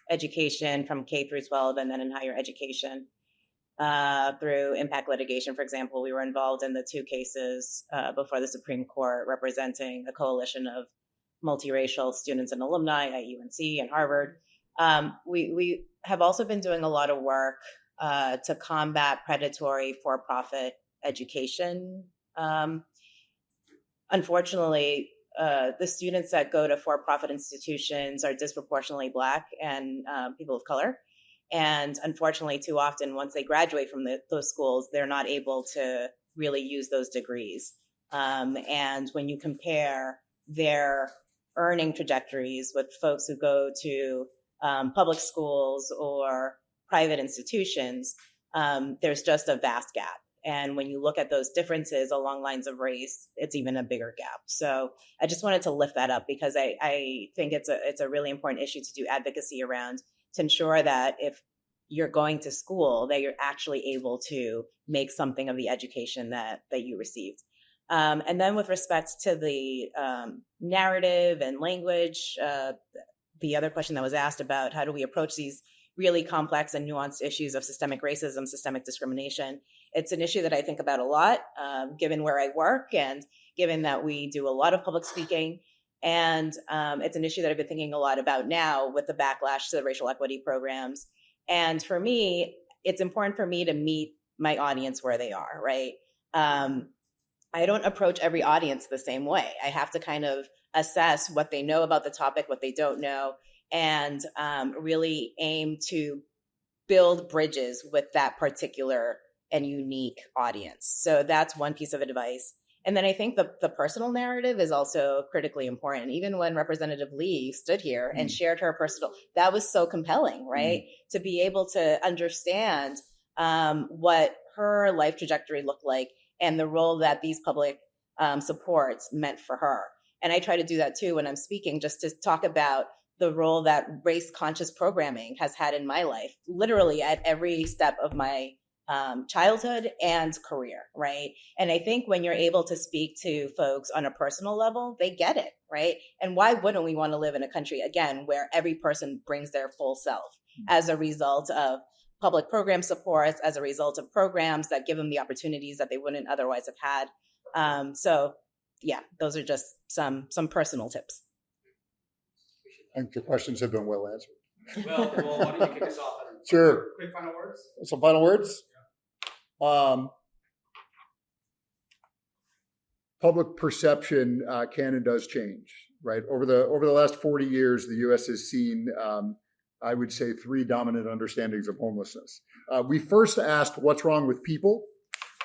education from K through 12 and then in higher education through impact litigation. For example, we were involved in the 2 cases before the Supreme Court representing a coalition of multiracial students and alumni at UNC and Harvard. We have also been doing a lot of work to combat predatory for-profit education. Unfortunately, the students that go to for-profit institutions are disproportionately Black and people of color. And unfortunately, too often, once they graduate from those schools, they're not able to really use those degrees. And when you compare their earning trajectories with folks who go to public schools or private institutions, there's just a vast gap. And when you look at those differences along lines of race, it's even a bigger gap. So I just wanted to lift that up because I think it's a really important issue to do advocacy around, to ensure that if you're going to school, that you're actually able to make something of the education that you received. And then with respect to the narrative and language, the other question that was asked about how do we approach these really complex and nuanced issues of systemic racism, systemic discrimination. It's an issue that I think about a lot, given where I work and given that we do a lot of public speaking. And it's an issue that I've been thinking a lot about now with the backlash to the racial equity programs. And for me, it's important for me to meet my audience where they are, right? I don't approach every audience the same way. I have to kind of assess what they know about the topic, what they don't know, and really aim to build bridges with that particular and unique audience. So that's one piece of advice. And then I think the personal narrative is also critically important. Even when Representative Lee stood here and shared her personal, that was so compelling, right? To be able to understand what her life trajectory looked like and the role that these public supports meant for her. And I try to do that too when I'm speaking, just to talk about the role that race conscious programming has had in my life, literally at every step of my childhood and career, right? And I think when you're able to speak to folks on a personal level, they get it, right? And why wouldn't we want to live in a country, again, where every person brings their full self as a result of public program supports, as a result of programs that give them the opportunities that they wouldn't otherwise have had. So yeah, those are just some personal tips. I think the questions have been well answered. Well, why don't you kick us off? Sure. Quick final words? Some final words? Public perception can and does change, right? Over the last 40 years, the U.S. has seen, I would say, 3 dominant understandings of homelessness. We first asked, what's wrong with people?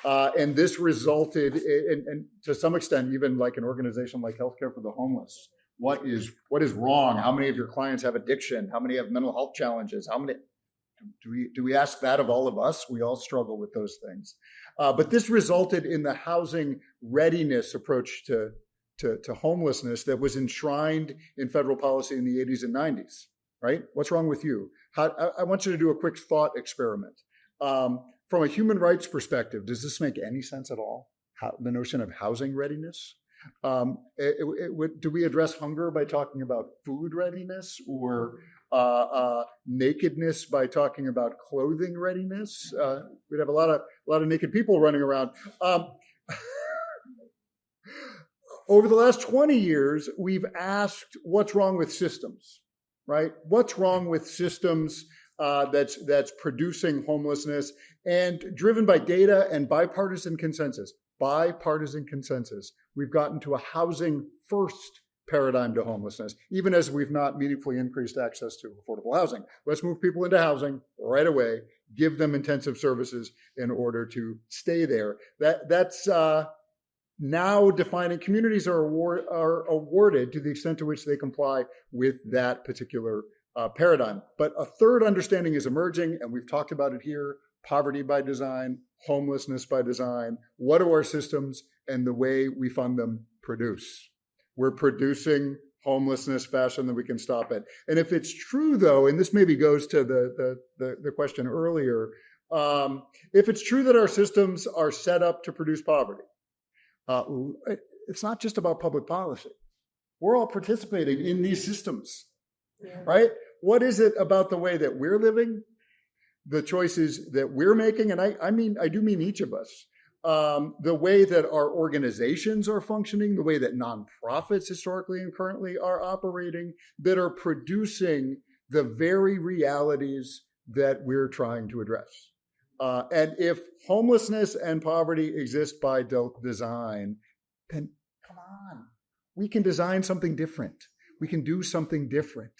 And this resulted in, to some extent, even like an organization like Healthcare for the Homeless. What is wrong? How many of your clients have addiction? How many have mental health challenges? How many? Do we ask that of all of us? We all struggle with those things. But this resulted in the housing readiness approach to homelessness that was enshrined in federal policy in the 80s and 90s, right? What's wrong with you? I want you to do a quick thought experiment. From a human rights perspective, does this make any sense at all? The notion of housing readiness? Do we address hunger by talking about food readiness, or nakedness by talking about clothing readiness? We'd have a lot of naked people running around. Over the last 20 years, we've asked, what's wrong with systems, right? What's wrong with systems that's producing homelessness, and driven by data and bipartisan consensus. We've gotten to a housing first paradigm to homelessness, even as we've not meaningfully increased access to affordable housing. Let's move people into housing right away, give them intensive services in order to stay there. That's now defining. Communities are awarded to the extent to which they comply with that particular paradigm. But a third understanding is emerging, and we've talked about it here: poverty by design, homelessness by design. What do our systems and the way we fund them produce? We're producing homelessness faster than we can stop it. And if it's true, though, and this maybe goes to the question earlier, if it's true that our systems are set up to produce poverty, it's not just about public policy. We're all participating in these systems, right? What is it about the way that we're living, the choices that we're making, and I do mean each of us, the way that our organizations are functioning, the way that nonprofits historically and currently are operating, that are producing the very realities that we're trying to address. And if homelessness and poverty exist by design, then come on, we can design something different. We can do something different.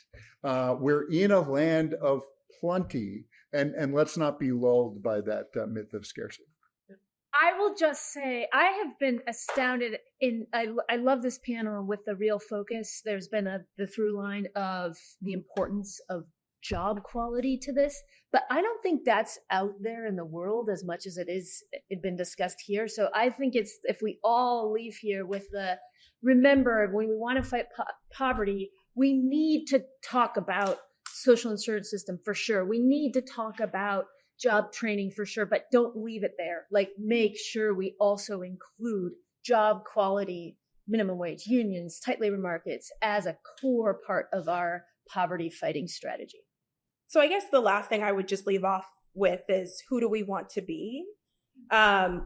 We're in a land of plenty, and let's not be lulled by that myth of scarcity. I will just say I have been astounded I love this panel with the real focus. There's been the through line of the importance of job quality to this, but I don't think that's out there in the world as much as it's been discussed here. So I think it's, if we all leave here with remember, when we want to fight poverty, we need to talk about social insurance system for sure. We need to talk about job training for sure, but don't leave it there. Like, make sure we also include job quality, minimum wage, unions, tight labor markets as a core part of our poverty fighting strategy. So I guess the last thing I would just leave off with is, who do we want to be?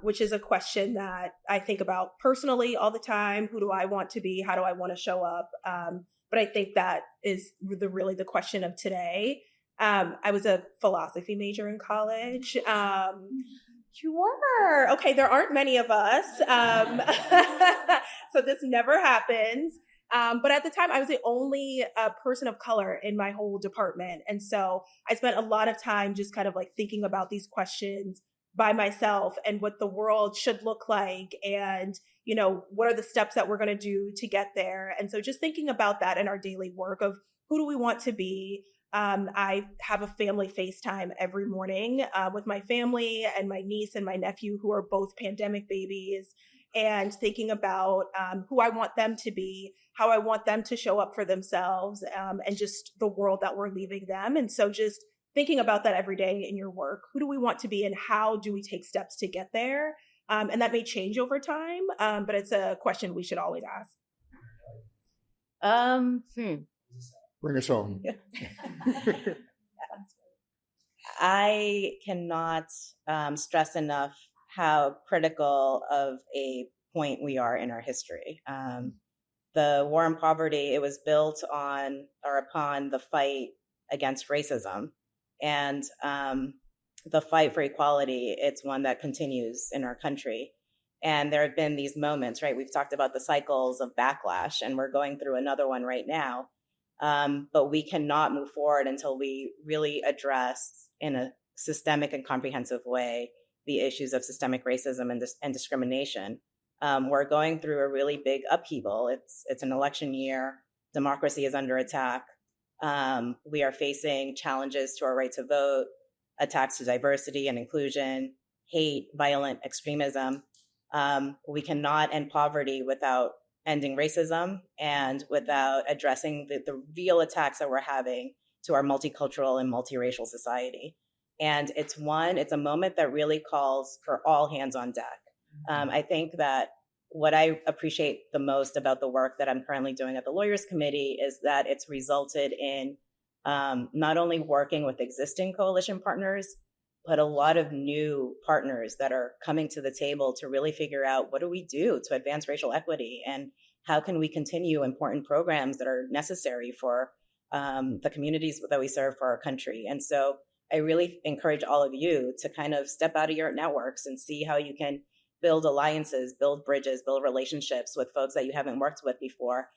Which is a question that I think about personally all the time. Who do I want to be? How do I want to show up? But I think that is really the question of today. I was a philosophy major in college. You were. Okay, there aren't many of us. So this never happens. But at the time, I was the only person of color in my whole department. And so I spent a lot of time just kind of like thinking about these questions by myself and what the world should look like, and what are the steps that we're going to do to get there. And so just thinking about that in our daily work of who do we want to be. I have a family FaceTime every morning with my family and my niece and my nephew, who are both pandemic babies, and thinking about who I want them to be, how I want them to show up for themselves, and just the world that we're leaving them. And so just thinking about that every day in your work. Who do we want to be and how do we take steps to get there? And that may change over time, but it's a question we should always ask. Bring us home. I cannot stress enough how critical of a point we are in our history. The war on poverty, it was built on or upon the fight against racism. And the fight for equality, it's one that continues in our country. And there have been these moments, right? We've talked about the cycles of backlash, and we're going through another one right now. But we cannot move forward until we really address in a systemic and comprehensive way the issues of systemic racism and discrimination. We're going through a really big upheaval. It's an election year. Democracy is under attack. We are facing challenges to our right to vote, attacks to diversity and inclusion, hate, violent extremism. We cannot end poverty without ending racism and without addressing the real attacks that we're having to our multicultural and multiracial society. And it's a moment that really calls for all hands on deck. I think that what I appreciate the most about the work that I'm currently doing at the Lawyers Committee is that it's resulted in not only working with existing coalition partners, but a lot of new partners that are coming to the table to really figure out what do we do to advance racial equity and how can we continue important programs that are necessary for the communities that we serve for our country. And so I really encourage all of you to kind of step out of your networks and see how you can build alliances, build bridges, build relationships with folks that you haven't worked with before.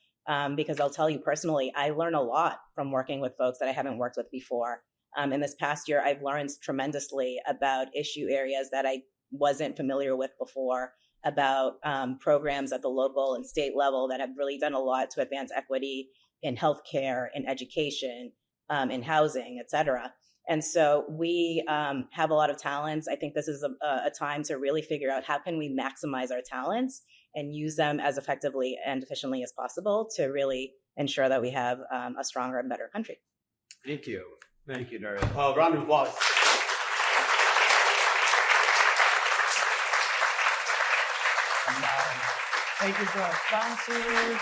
Because I'll tell you personally, I learn a lot from working with folks that I haven't worked with before. In this past year, I've learned tremendously about issue areas that I wasn't familiar with before, about programs at the local and state level that have really done a lot to advance equity in healthcare, in education, in housing, et cetera. And so we have a lot of talents. I think this is a time to really figure out how can we maximize our talents and use them as effectively and efficiently as possible to really ensure that we have a stronger and better country. Thank you. Thank you, Daria. Round of applause. Thank you to our sponsors and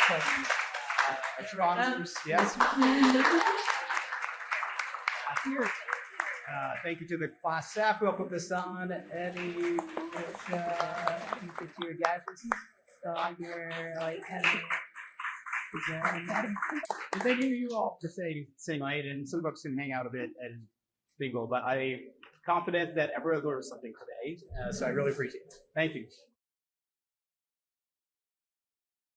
our sponsors. Yes. Thank you to the class staff who helped put this on. Eddie, you get your gadgets on here, like, and thank you all for staying night. And some folks can hang out a bit and bingo, but I'm confident that everyone learned something today. So I really appreciate it. Thank you.